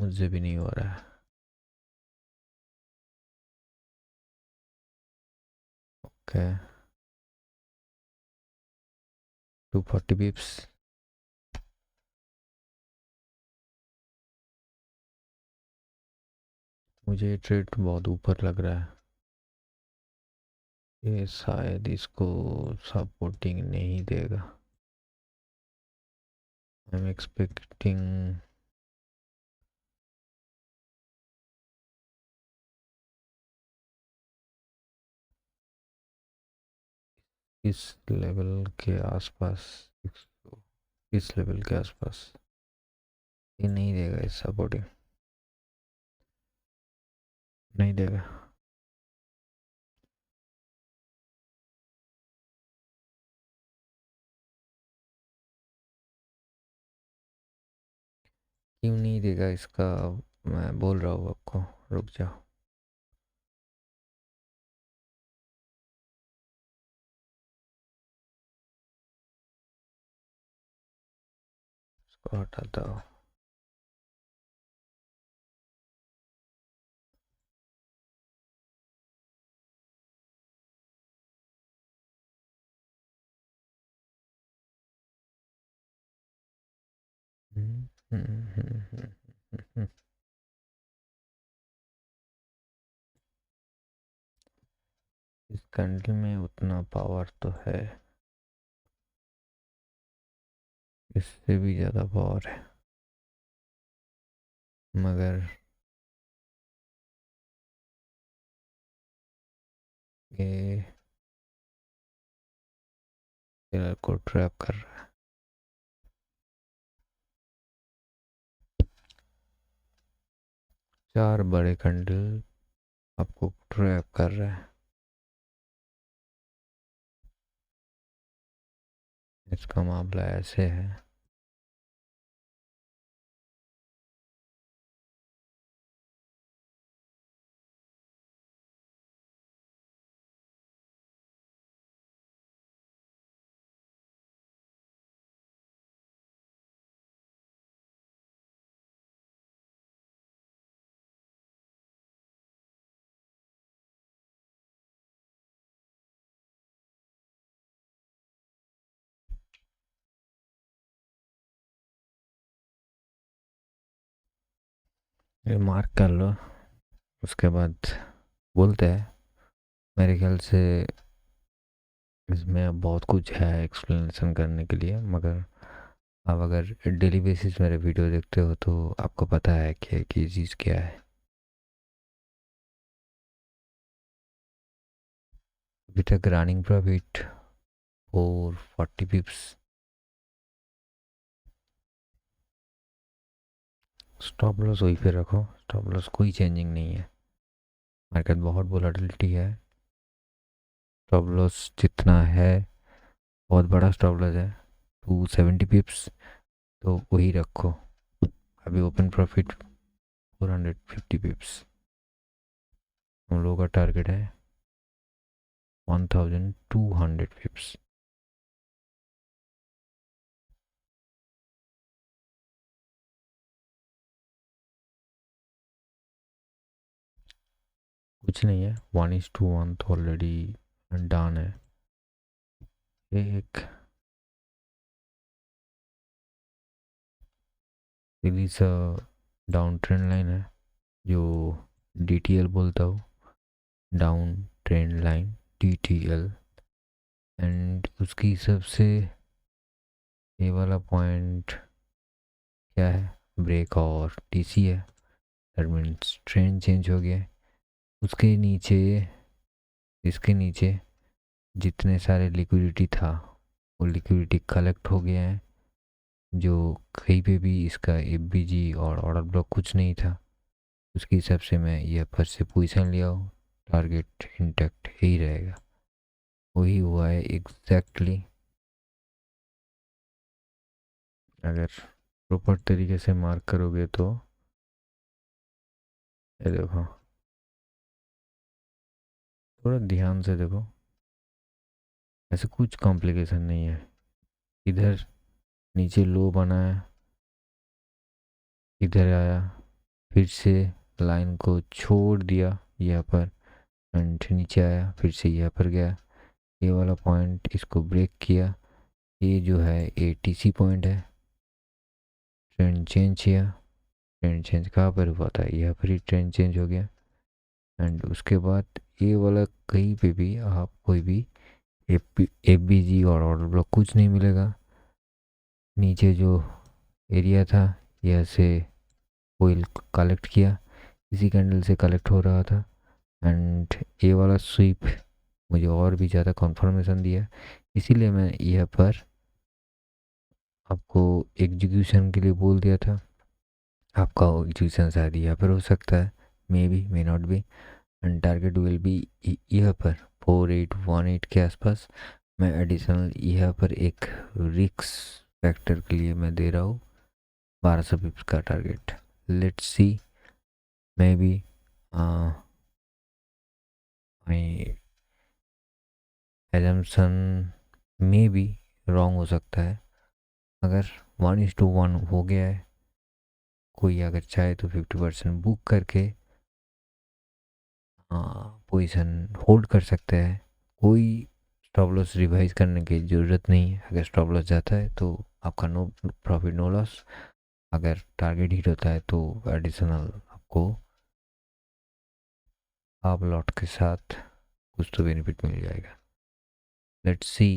Speaker 1: मुझे भी नहीं हो रहा है। Okay, 240 peeps. मुझे ट्रेड बहुत ऊपर लग रहा है, ये शायद इसको सपोर्टिंग नहीं देगा। आई एम एक्सपेक्टिंग इस लेवल के आसपास, 600, इस लेवल के आसपास। ये नहीं देगा, इस सपोर्टिंग नहीं देगा। क्यों नहीं देगा इसका, मैं बोल रहा हूँ आपको। रुक जाओ। इसको हटाता हूँ। हम्म, हम्म, हम्म, हम्म, हम्म। इस कैंडल में उतना पावर तो है, इससे भी ज़्यादा पावर है, मगर ये सेलर को ट्रैप कर रहा है। 4 बड़े कैंडल आपको ट्रैप कर रहा है। इसका मामला ऐसे है। ये मार्क कर लो, उसके बाद बोलते हैं। मेरे ख्याल से इसमें अब बहुत कुछ है एक्सप्लेनेशन करने के लिए, मगर आप अगर डेली बेसिस मेरे वीडियो देखते हो तो आपको पता है कि ये चीज़ क्या है। अभी तक रनिंग प्रॉफिट और 40 पिप्स। स्टॉप लॉस वहीं पे रखो, स्टॉप लॉस कोई चेंजिंग नहीं है। मार्केट बहुत वोलेटिलिटी है। स्टॉप लॉस जितना है बहुत बड़ा स्टॉप लॉस है 270 पिप्स, तो वही रखो। अभी ओपन प्रॉफिट 450 पिप्स। हम लोगों का टारगेट है 1200 पिप्स। कुछ नहीं है, 1:1 तो ऑलरेडी डन है। एक सीरीज डाउन ट्रेंड लाइन है जो DTL बोलता हूँ, down trend line DTL। And उसकी सबसे ये वाला पॉइंट क्या है, ब्रेक और TC है। दैट मीन्स ट्रेंड चेंज हो गया है। उसके नीचे, इसके नीचे जितने सारे लिक्विडिटी था वो लिक्विडिटी कलेक्ट हो गया है। जो कहीं पे भी इसका FBG और ऑर्डर ब्लॉक कुछ नहीं था, उसके हिसाब से मैं ये पर से पोजीशन लिया हूँ। टारगेट इंटैक्ट ही रहेगा, वही हुआ है एग्जैक्टली। अगर प्रॉपर तरीके से मार्क करोगे तो ये देखो, थोड़ा ध्यान से देखो, ऐसे कुछ कॉम्प्लिकेशन नहीं है। इधर नीचे लो बना है, इधर आया, फिर से लाइन को छोड़ दिया यहाँ पर, एंड नीचे आया, फिर से यहाँ पर गया। ये वाला पॉइंट इसको ब्रेक किया। ये जो है ATC पॉइंट है। ट्रेंड चेंज किया। ट्रेंड चेंज कहाँ पर हुआ था, यहाँ पर ही ट्रेंड चेंज हो गया। एंड उसके बाद ये वाला कहीं पे भी आप कोई भी FBG और ऑर्डर ब्लॉक कुछ नहीं मिलेगा। नीचे जो एरिया था यह से ऑयल कलेक्ट किया, इसी कैंडल से कलेक्ट हो रहा था। एंड ये वाला स्वीप मुझे और भी ज़्यादा कंफर्मेशन दिया, इसीलिए मैं यह पर आपको एग्जीक्यूशन के लिए बोल दिया था। आपका एग्जीक्यूशन शायद यहाँ पर हो सकता है, may be may not be. And target will be यहाँ पर 4818 के आसपास। मैं एडिशनल यहाँ पर एक रिक्स फैक्टर के लिए मैं दे रहा हूँ 1200 पिप्स का target. Let's see, may be my assumption may be wrong हो सकता है। अगर 1:1 हो गया है, कोई अगर चाहे तो 50% बुक करके पोजीशन होल्ड कर सकते हैं। कोई स्टॉप लॉस रिवाइज करने की ज़रूरत नहीं है। अगर स्टॉप लॉस जाता है तो आपका नो प्रॉफिट नो लॉस। अगर टारगेट हिट होता है तो एडिशनल आपको आप लॉट के साथ कुछ तो बेनिफिट मिल जाएगा। Let's see.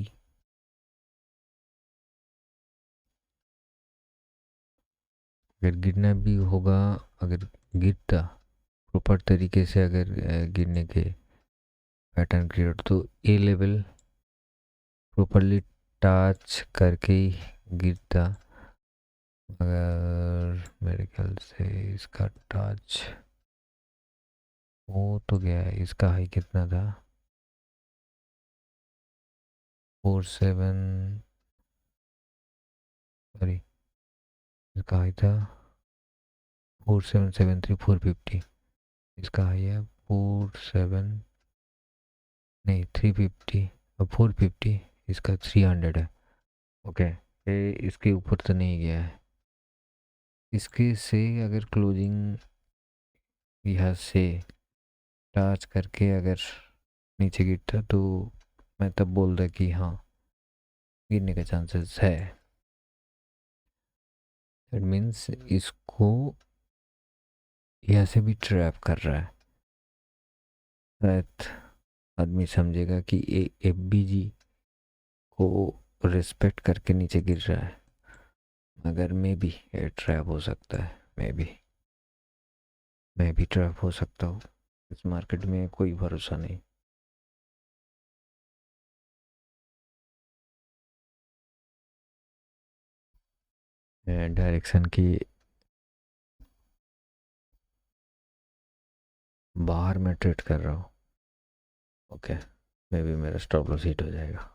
Speaker 1: अगर गिरना भी होगा, अगर गिरता प्रॉपर तरीके से, अगर गिरने के पैटर्न क्रिएट, तो ए लेवल प्रॉपरली टच करके ही गिरता, मगर मेरे ख्याल से इसका टच हो तो गया है। इसका हाई कितना था? 47, सॉरी, इसका हाई था 4773, 450। इसका हाई है 47, नहीं 350, और 450, इसका 300 है। ओके, ये इसके ऊपर तो नहीं गया है। इसके से अगर क्लोजिंग यहाँ से टच करके अगर नीचे गिरता तो मैं तब बोलता कि हाँ, गिरने का चांसेस है। दैट मीन्स इसको यहाँ से भी ट्रैप कर रहा है। शायद आदमी समझेगा कि ये एफबीजी को रिस्पेक्ट करके नीचे गिर रहा है, मगर मे भी ये ट्रैप हो सकता है। मैं भी ट्रैप हो सकता हूँ। इस मार्केट में कोई भरोसा नहीं। मैं डायरेक्शन की बाहर में ट्रेड कर रहा हूँ। ओके, मे भी मेरा स्टॉप लॉस हिट हो जाएगा।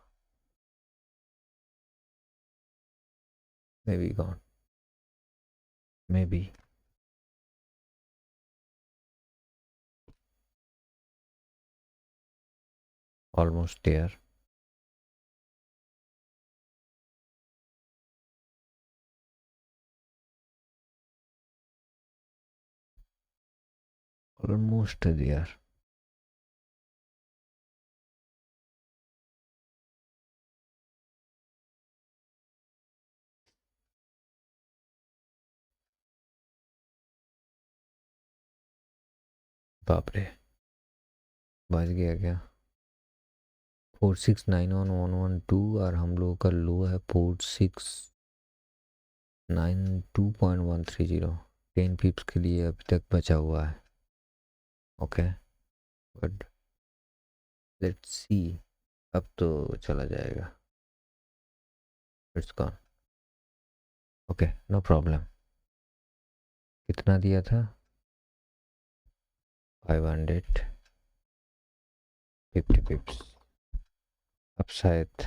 Speaker 1: May be gone, may be. Almost there. Almost there. बाप रे, बच गया क्या? 469111 और हम लोगों का लो है 4692.130। 10 पिप्स के लिए अभी तक बचा हुआ है। Okay, but let's see. अब तो चला जाएगा। It's gone. Okay, no problem. कितना दिया था? 550 पिप्स। अब शायद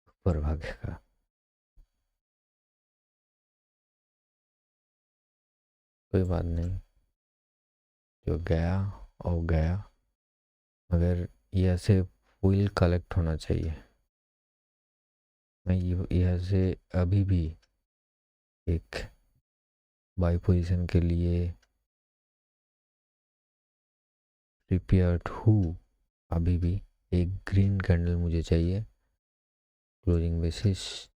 Speaker 1: ऊपर भागेगा। कोई बात नहीं, जो गया और गया, मगर यह से फुल कलेक्ट होना चाहिए। मैं यह से अभी भी एक बाई पोजीशन के लिए प्रिपेयर्ड हूँ। अभी भी एक ग्रीन कैंडल मुझे चाहिए क्लोजिंग बेसिस।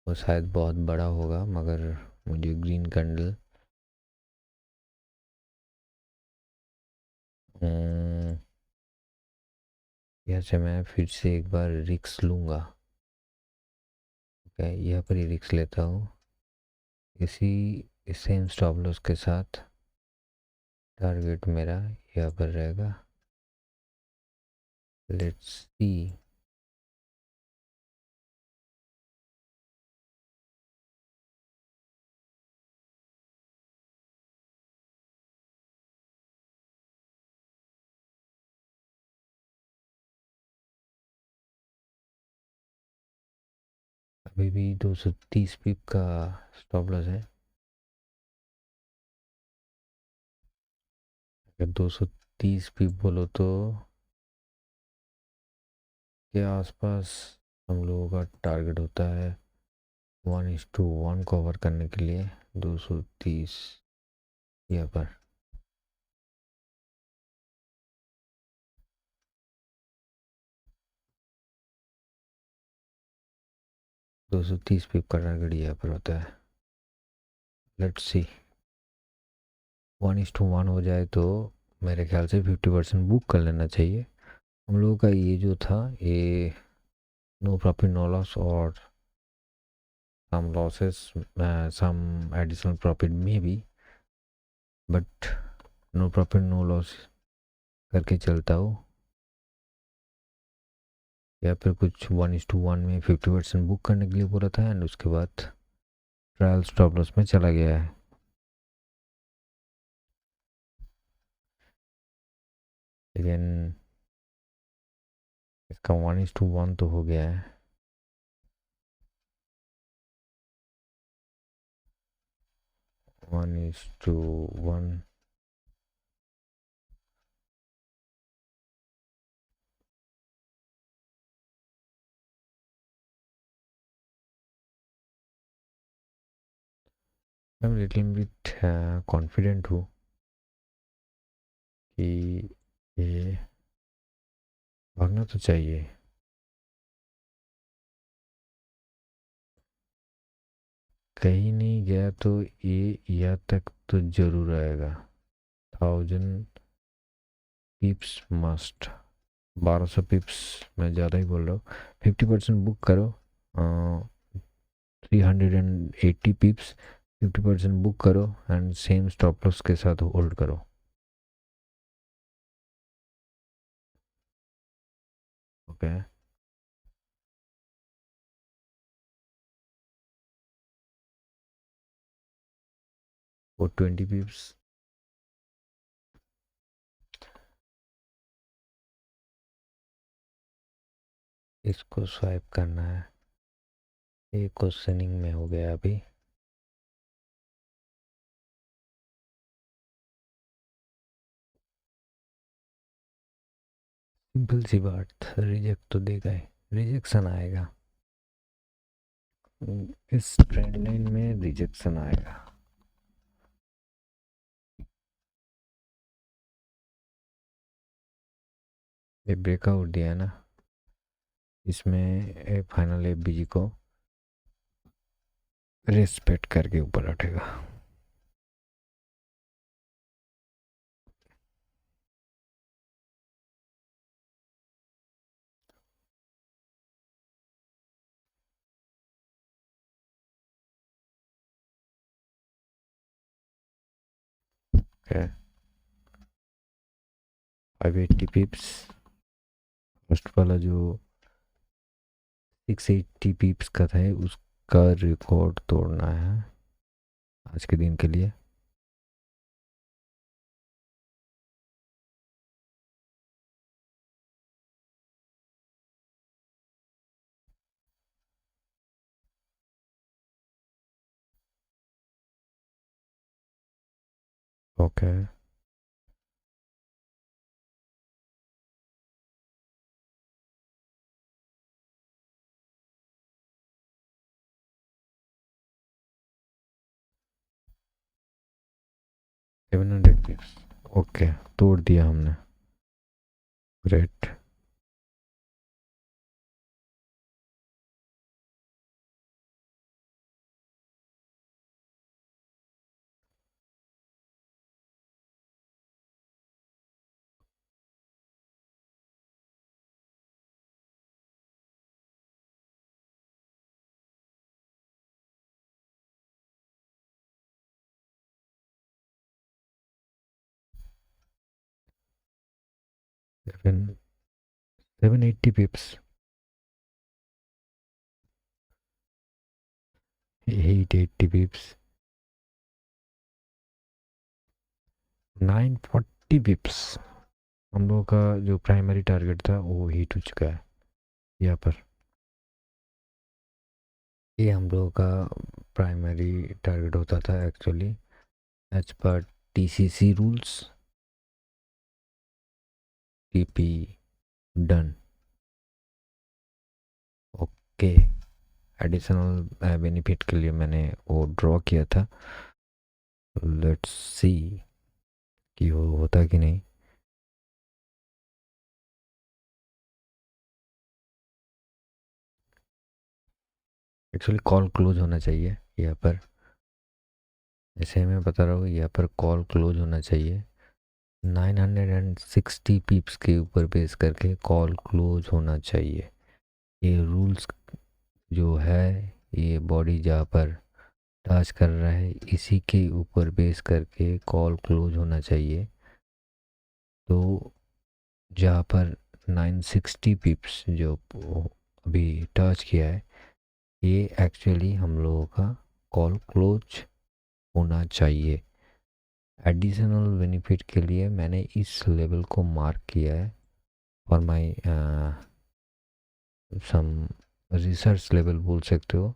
Speaker 1: वो शायद बहुत बड़ा होगा, मगर मुझे ग्रीन कैंडल यहाँ से मैं फिर से एक बार रिक्स लूँगा। ओके, यहाँ पर ही रिक्स लेता हूँ। इसी सेम स्टॉप लॉस के साथ टारगेट मेरा यहाँ पर रहेगा। Let's see. अभी भी 230 पिप का स्टॉप लॉस है। अगर 230 पिप बोलो तो के आसपास हम लोगों का टारगेट होता है 1:1 कवर करने के लिए। 230 यहाँ पर। दो सौ तीस पिप का टारगेट यहाँ पर होता है। लेट्स सी, 1:1 हो जाए तो मेरे ख्याल से 50% बुक कर लेना चाहिए। हम लोगों का ये जो था, ये नो प्रॉफिट नो लॉस और some losses, some additional profit में भी, but no profit no loss करके चलता हो, या फिर कुछ 1:1 में 50% बुक करने के लिए बोला था एंड उसके बाद ट्रायल स्टॉप लॉस में चला गया है। लेकिन इसका 1:1 तो हो गया है। वन इज टू वन मैं लिटिल बिट कॉन्फिडेंट हूँ कि ये भागना तो चाहिए। कहीं नहीं गया तो ये यहाँ तक तो जरूर आएगा। 1000 पिप्स मस्ट, 1200 पिप्स मैं ज़्यादा ही बोल रहा हूँ। 50% बुक करो, 380 पिप्स 50% बुक करो एंड सेम स्टॉप लॉस के साथ होल्ड करो। ओके वो 20 पिप्स इसको स्वाइप करना है। ये क्वेश्चनिंग में हो गया अभी। सिंपल सी बात, रिजेक्ट तो देगा ही, रिजेक्शन आएगा। इस ट्रेंड लाइन में रिजेक्शन आएगा। ये ब्रेकआउट दिया है ना, इसमें फाइनल एफबीजी को रेस्पेक्ट करके ऊपर उठेगा। okay. 580 पिप्स फर्स्ट वाला जो 680 पिप्स का था उसका रिकॉर्ड तोड़ना है आज के दिन के लिए। Okay okay. 700 पिप्स ओके तोड़ दिया हमने। ग्रेट। सेवन 780 पिप्स 880 पिप्स 940 पिप्स। हम लोगों का जो प्राइमरी टारगेट था वो हिट हो चुका है यहाँ पर। ये हम लोगों का प्राइमरी टारगेट होता था actually as per TCC rules. TP done. Okay additional benefit के लिए मैंने वो ड्रॉ किया था। लेट्स सी कि वो होता कि नहीं। एक्चुअली कॉल क्लोज होना चाहिए यहाँ पर, जैसे मैं बता रहा हूँ यहाँ पर कॉल क्लोज होना चाहिए। 960 पिप्स के ऊपर बेस करके कॉल क्लोज होना चाहिए। ये रूल्स जो है, ये बॉडी जहाँ पर टच कर रहा है इसी के ऊपर बेस करके कॉल क्लोज होना चाहिए। तो जहाँ पर 960 पिप्स जो अभी टच किया है, ये एक्चुअली हम लोगों का कॉल क्लोज होना चाहिए। एडिशनल बेनिफिट के लिए मैंने इस लेवल को मार्क किया है और माई सम रिसर्च लेवल बोल सकते हो।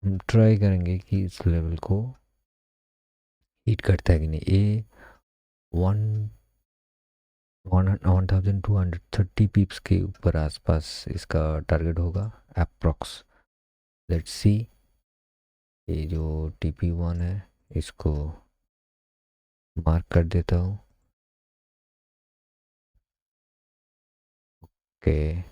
Speaker 1: हम ट्राई करेंगे कि इस लेवल को हिट करता है कि नहीं। ये वन 1230 पिप्स के ऊपर आसपास इसका टारगेट होगा अप्रॉक्स। Let's see. ये जो TP1 है इसको मार्क कर देता हूँ। Okay,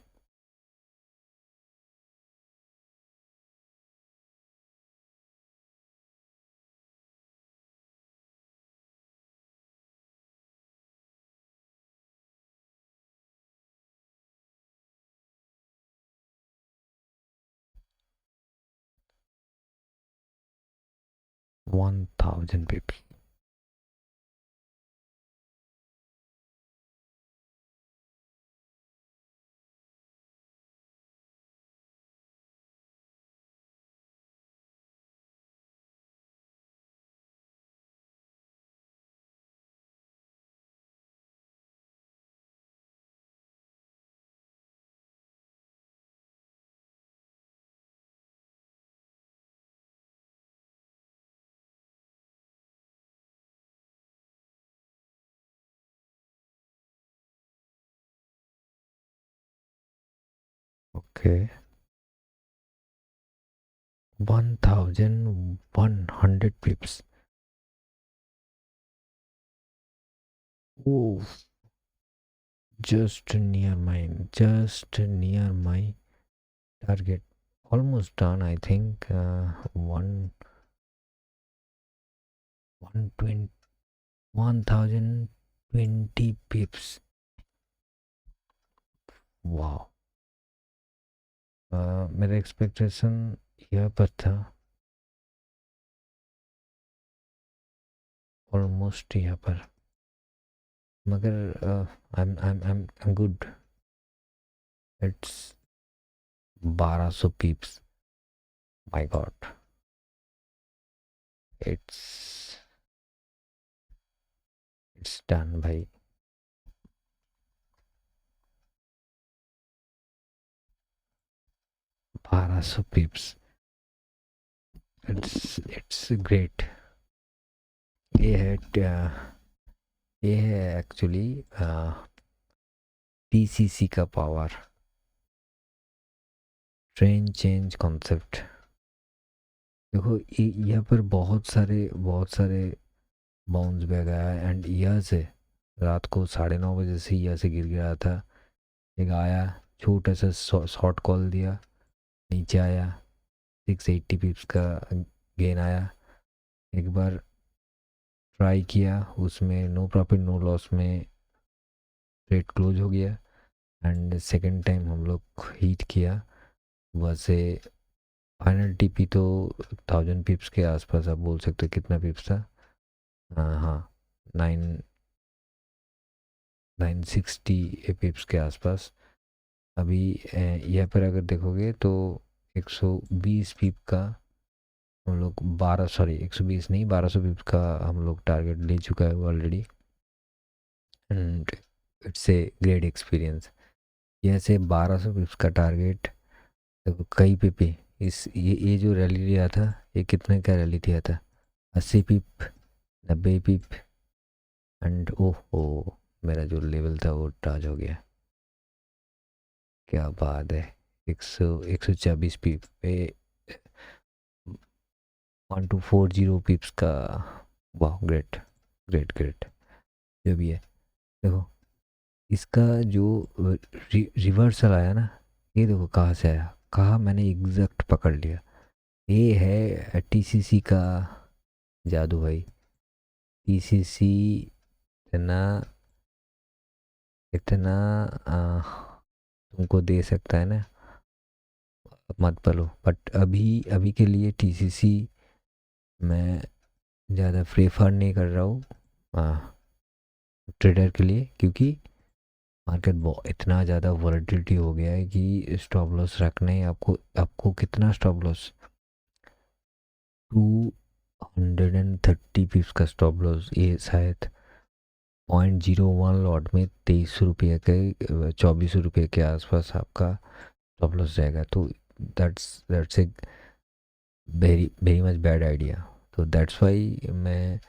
Speaker 1: 1000 पिप्स। Okay, 1100 pips. Oh, just near my target. Almost done, I think. 120, 1020 pips. Wow. मेरा एक्सपेक्टेशन यह पर था, ऑलमोस्ट यहाँ पर, मगर I'm good. It's 1200 pips. My God. It's done भाई। बारह सौ पिप्स। It's great. ये है ये है एक्चुअली TCC का पावर, ट्रेन चेंज कॉन्सेप्ट। देखो यहाँ पर बहुत सारे बाउंस बैग आया एंड यहाँ से रात को 9:30 बजे से यहाँ से गिर गया था। एक आया, छोटा सा शॉर्ट कॉल दिया, नीचे आया, 680 पिप्स का गेन आया। एक बार ट्राई किया, उसमें नो प्रॉफिट नो लॉस में ट्रेड क्लोज हो गया। एंड सेकंड टाइम हम लोग हीट किया, वैसे फाइनल TP तो 1000 पिप्स के आसपास आप बोल सकते हो। कितना पिप्स था? हाँ, 960 पिप्स के आसपास। अभी यहाँ पर अगर देखोगे तो 120 पिप का हम लोग 120 नहीं, 1200 पिप्स का हम लोग टारगेट ले चुका है already. And it's a great experience. जैसे 1200 पिप्स का टारगेट, देखो कई पे ये जो रैली लिया था, ये कितने का रैली दिया था? 80 पिप, 90 पिप। एंड ओहो, मेरा जो लेवल था वो टच हो गया। क्या बात है। 124 पिप पे 1240 पिप्स का। वाह, ग्रेट ग्रेट ग्रेट। जो भी है, देखो इसका जो रिवर्सल आया ना, ये देखो कहाँ से आया, कहाँ मैंने एग्जैक्ट पकड़ लिया। ये है TCC का जादू भाई। TCC इतना इतना तुमको दे सकता है ना, मत बोलो। बट अभी अभी के लिए TCC मैं ज़्यादा प्रेफर नहीं कर रहा हूँ ट्रेडर के लिए, क्योंकि मार्केट बहुत इतना ज़्यादा वॉलेटिलिटी हो गया है कि स्टॉप लॉस रखना ही आपको आपको कितना स्टॉप लॉस 230 पिप्स का स्टॉप लॉस, ये शायद 0.01 लॉट में 23 रुपये के 24 रुपये के आसपास आपका स्टॉप लॉस जाएगा। तो that's a very very much bad idea. तो दैट्स वाई मैं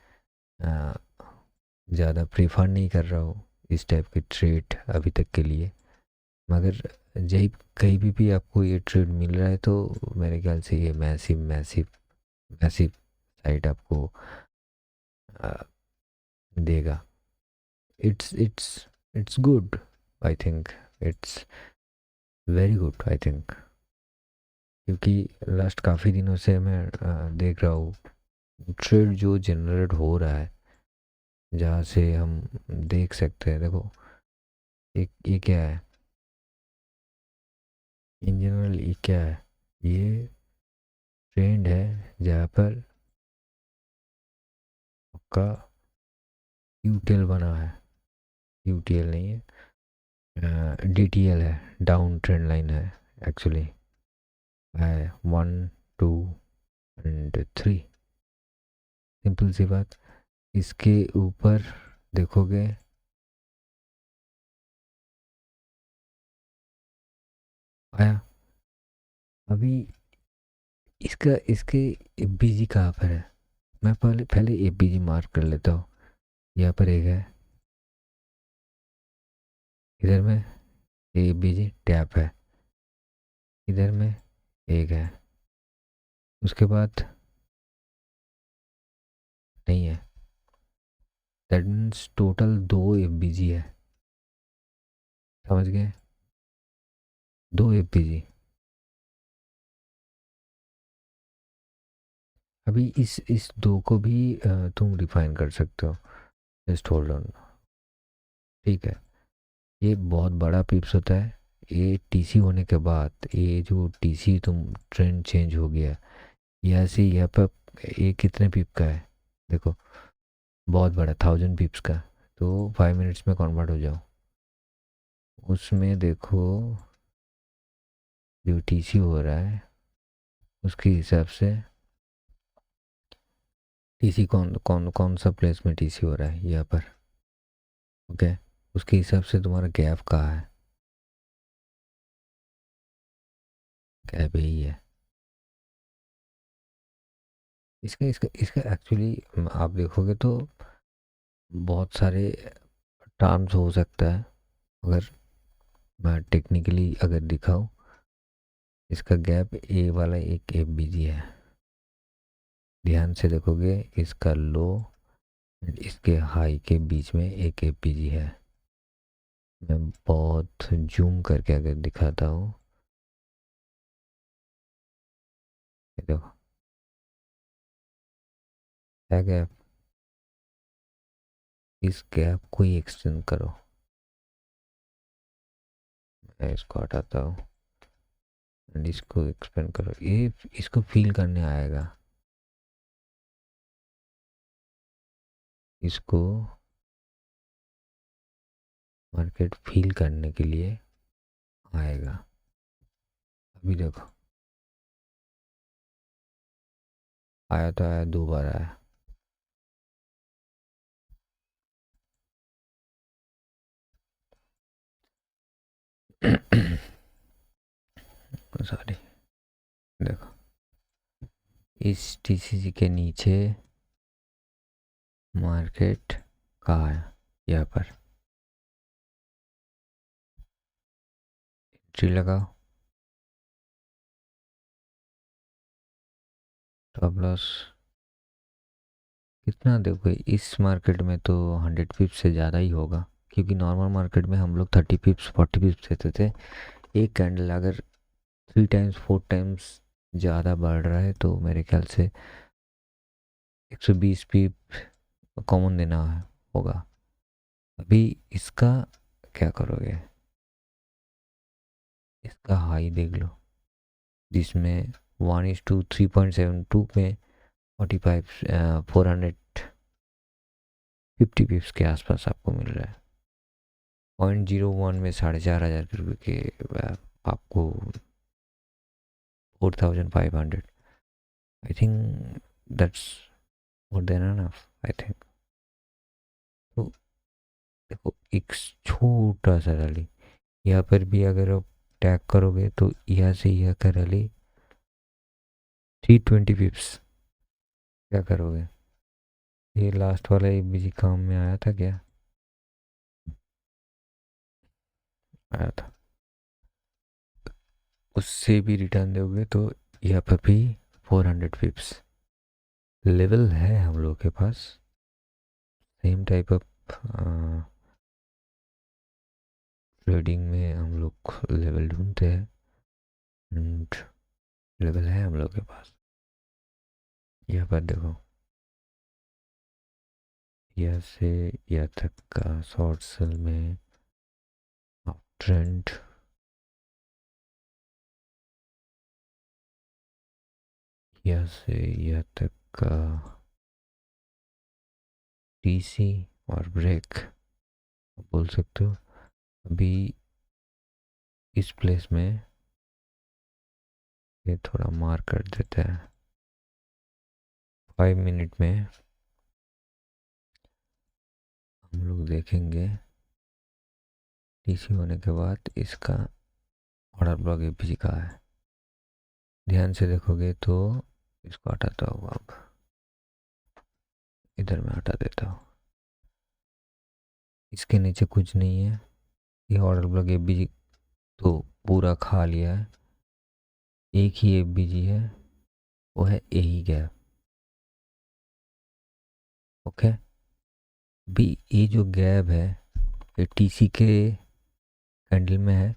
Speaker 1: ज़्यादा प्रेफर नहीं कर रहा हूँ इस टाइप के ट्रेड अभी तक के लिए। मगर जहीं कहीं भी आपको ये ट्रेड मिल रहा है तो मेरे ख्याल से ये मैसिव मैसिव मैसिव साइड आपको आ, देगा। It's good, I think it's very good I think, क्योंकि लास्ट काफ़ी दिनों से मैं देख रहा हूँ ट्रेड जो जनरेट हो रहा है, जहाँ से हम देख सकते हैं। देखो एक ये क्या है, इन जनरल ये क्या है, ये ट्रेंड है जहाँ पर आपका यूटीएल बना है, यूटीएल नहीं है, डीटीएल है, डाउन ट्रेंड लाइन है एक्चुअली, है 1 2 एंड 3। सिंपल सी बात, इसके ऊपर देखोगे आया अभी इसका इसके एफबीजी कहाँ पर है, मैं पहले पहले एफबीजी मार्क कर लेता हूँ। यहाँ पर एक है, इधर में एफबीजी टैप है, इधर में एक है, उसके बाद नहीं है। दैट मीन्स टोटल 2 एफबीजी है, समझ गए, 2 एफबीजी। अभी इस दो को भी तुम रिफाइन कर सकते हो, जस्ट होल्ड ऑन, ठीक है। ये बहुत बड़ा पिप्स होता है, ये टीसी होने के बाद ये जो टीसी तुम ट्रेंड चेंज हो गया, यहाँ से यहाँ पर ये कितने पिप का है देखो, बहुत बड़ा 1000 पिप्स का। तो 5 मिनट्स में कन्वर्ट हो जाओ, उसमें देखो जो टीसी हो रहा है उसके हिसाब से, टीसी कौन कौन कौन सा प्लेस में टीसी हो रहा है यहाँ पर, ओके, उसके हिसाब से तुम्हारा गैप कहाँ है, गैप यही है। इसका इसका इसका एक्चुअली आप देखोगे तो बहुत सारे टर्म्स हो सकता है, अगर मैं टेक्निकली अगर दिखाऊं, इसका गैप ए वाला एक एफबीजी है, ध्यान से देखोगे इसका लो एंड इसके हाई के बीच में एक एफबीजी है। मैं बहुत जूम करके अगर दिखाता हूँ, ये देखो है गैप, इस गैप को ही एक्सटेंड करो, मैं इसको हटाता हूँ एंड इसको एक्सपेंड करो, ये इसको फील करने आएगा, इसको मार्केट फील करने के लिए आएगा। अभी देखो आया तो आया, 2 बार आया, सॉरी, देखो इस टीसीजी के नीचे मार्केट कहाँ है, यहाँ पर एंट्री लगाओ, स्टॉप लॉस कितना देखो, इस मार्केट में तो 100 पिप्स से ज़्यादा ही होगा, क्योंकि नॉर्मल मार्केट में हम लोग 30 पिप्स 40 पिप्स देते थे। एक कैंडल अगर 3 टाइम्स 4 टाइम्स ज़्यादा बढ़ रहा है तो मेरे ख्याल से 120 पिप कॉमन देना होगा। अभी इसका क्या करोगे, इसका हाई देख लो, जिसमें 1:3.72 में 450 पिप्स के आसपास आपको मिल रहा है। 0.01 में 4,500 रुपये के आपको 4,500, I think that's more than enough, I think. तो देखो एक छोटा सा रैली, यहाँ पर भी अगर आप टैग करोगे तो यहाँ से यहाँ का रैली 320 पिप्स, क्या करोगे? ये लास्ट वाला एक बीजी काम में आया था क्या? आया था। उससे भी रिटर्न दोगे तो यहाँ पर भी 400 पिप्स लेवल है हम लोग के पास। सेम टाइप ऑफ ट्रेडिंग में हम लोग लेवल ढूंढते हैं, एंड लेवल है हम लोग के पास। यहाँ पर देखो, यहाँ से यहाँ तक का शॉर्ट सेल में अप ट्रेंड, यहाँ से यहाँ तक का टीसी और ब्रेक बोल सकते हो। अभी इस प्लेस में ये थोड़ा मार कर देता है। 5 मिनट में हम लोग देखेंगे टीसी होने के बाद इसका ऑर्डर ब्लॉक एपीजी का है। ध्यान से देखोगे तो इसको हटाता हूँ, अब इधर मैं हटा देता हूँ। इसके नीचे कुछ नहीं है, ये ऑर्डर ब्लॉक एपीजी तो पूरा खा लिया है। एक ही एपीजी है, वो है यही गैप। ओके, भी ये जो गैप है ये टीसी के कैंडल में है।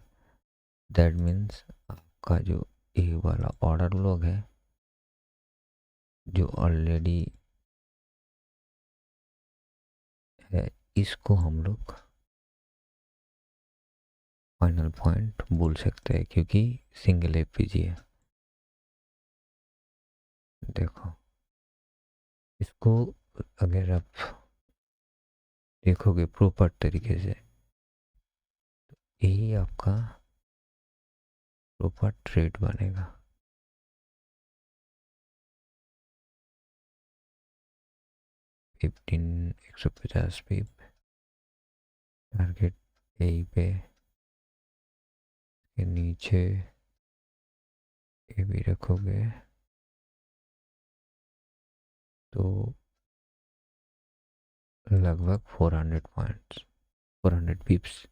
Speaker 1: दैट मीन्स आपका जो ए वाला ऑर्डर ब्लॉक है, जो ऑलरेडी है, इसको हम लोग फाइनल पॉइंट बोल सकते हैं, क्योंकि सिंगल एपीजी है। देखो इसको अगर आप देखोगे प्रॉपर तरीके से, यही आपका प्रॉपर ट्रेड बनेगा। 150 पिप टारगेट यही पे, के नीचे ये भी रखोगे तो लगभग 400 पॉइंट्स, 400 पिप्स।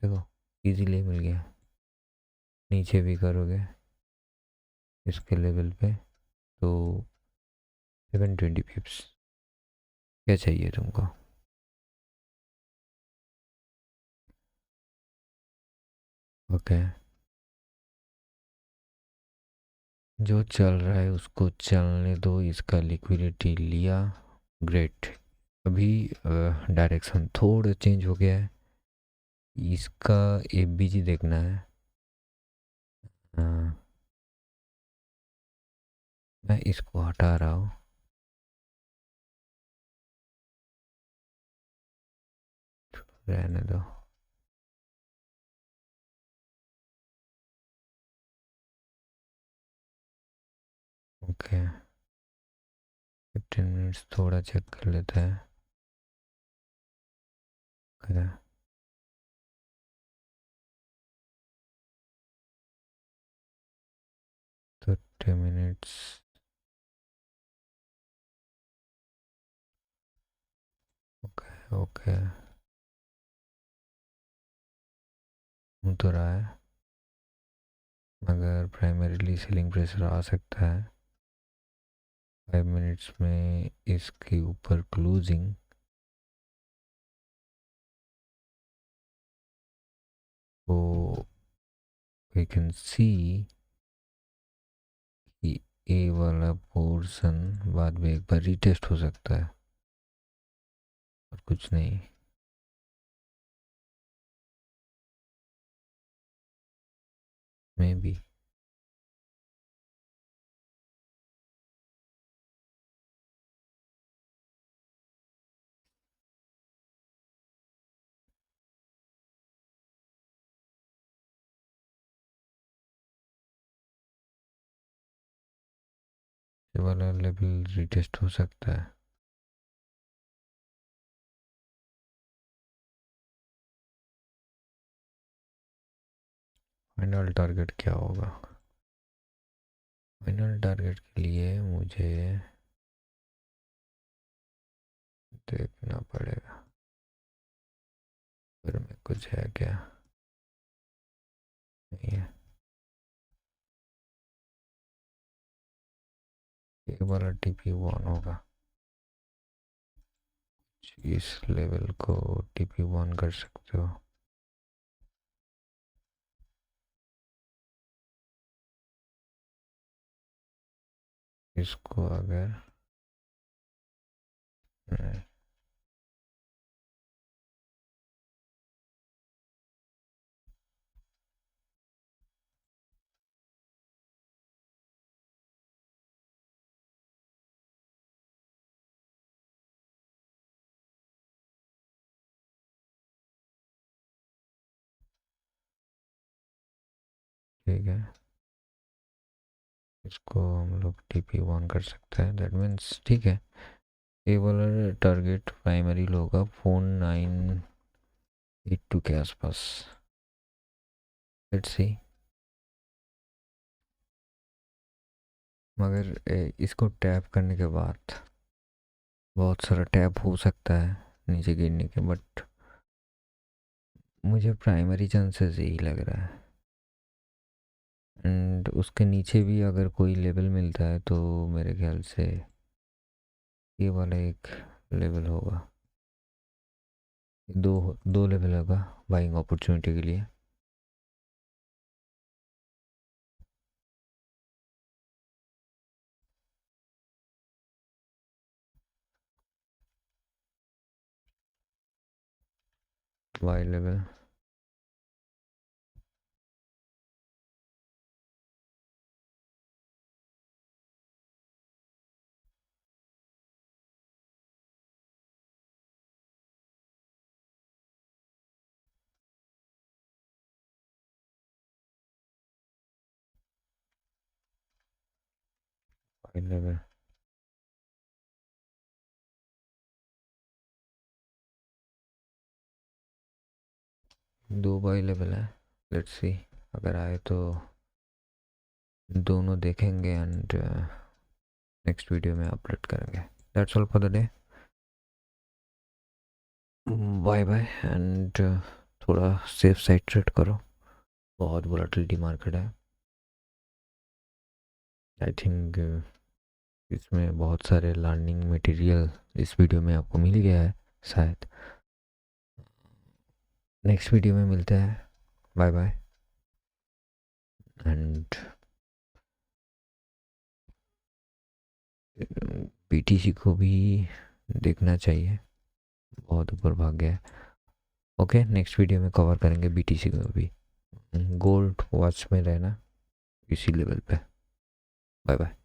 Speaker 1: देखो इजीली मिल गया। नीचे भी करोगे इसके लेवल पे तो 720 पिप्स। क्या चाहिए तुमको? ओके, जो चल रहा है उसको चलने दो। इसका लिक्विडिटी लिया, ग्रेट। अभी डायरेक्शन थोड़ा चेंज हो गया है। इसका एफबीजी देखना है। अ, मैं इसको हटा रहा हूँ, रहने दो। ओके, 15 मिनट्स थोड़ा चेक कर लेते हैं। Okay, 30 minutes. ओके ओके, हो तो रहा है, मगर प्राइमरीली सेलिंग प्रेशर आ सकता है। 5 मिनट्स में इसके ऊपर क्लोजिंग तो वी कैन सी कि ए वाला पोर्शन बाद में एक बार रीटेस्ट हो सकता है, और कुछ नहीं। मे बी ये वाला लेवल रिटेस्ट हो सकता है। फाइनल टारगेट क्या होगा? फाइनल टारगेट के लिए मुझे देखना पड़ेगा फिर में कुछ है क्या, नहीं है। ये वाला टीपी 1 होगा, इस लेवल को टीपी 1 कर सकते हो। इसको अगर नहीं, ठीक है, इसको हम लोग टीपी 1 कर सकते हैं। दैट मीन्स ठीक है, ये वाला टारगेट प्राइमरी होगा 4982 के आसपास। Let's see. मगर इसको टैप करने के बाद बहुत सारा टैप हो सकता है नीचे गिरने के, बट मुझे प्राइमरी चांसेस यही लग रहा है। एंड उसके नीचे भी अगर कोई लेवल मिलता है तो मेरे ख्याल से ये वाला एक लेवल होगा, दो दो लेवल होगा बाइंग अपॉर्चुनिटी के लिए। वाई लेवल, वाई लेवल, दो वाई लेवल है। लेट्स सी, अगर आए तो दोनों देखेंगे एंड नेक्स्ट वीडियो में अपलोड करेंगे। That's all for the day, bye bye. And थोड़ा सेफ साइड ट्रेड करो, बहुत वोलेटिलिटी मार्केट है। आई थिंक इसमें बहुत सारे लर्निंग मटेरियल इस वीडियो में आपको मिल गया है शायद। नेक्स्ट वीडियो में मिलते हैं, बाय बाय। एंड बीटीसी को भी देखना चाहिए, बहुत ऊपर भाग गया है। ओके, नेक्स्ट वीडियो में कवर करेंगे बीटीसी को भी। गोल्ड वॉच में रहना इसी लेवल पे। Bye bye.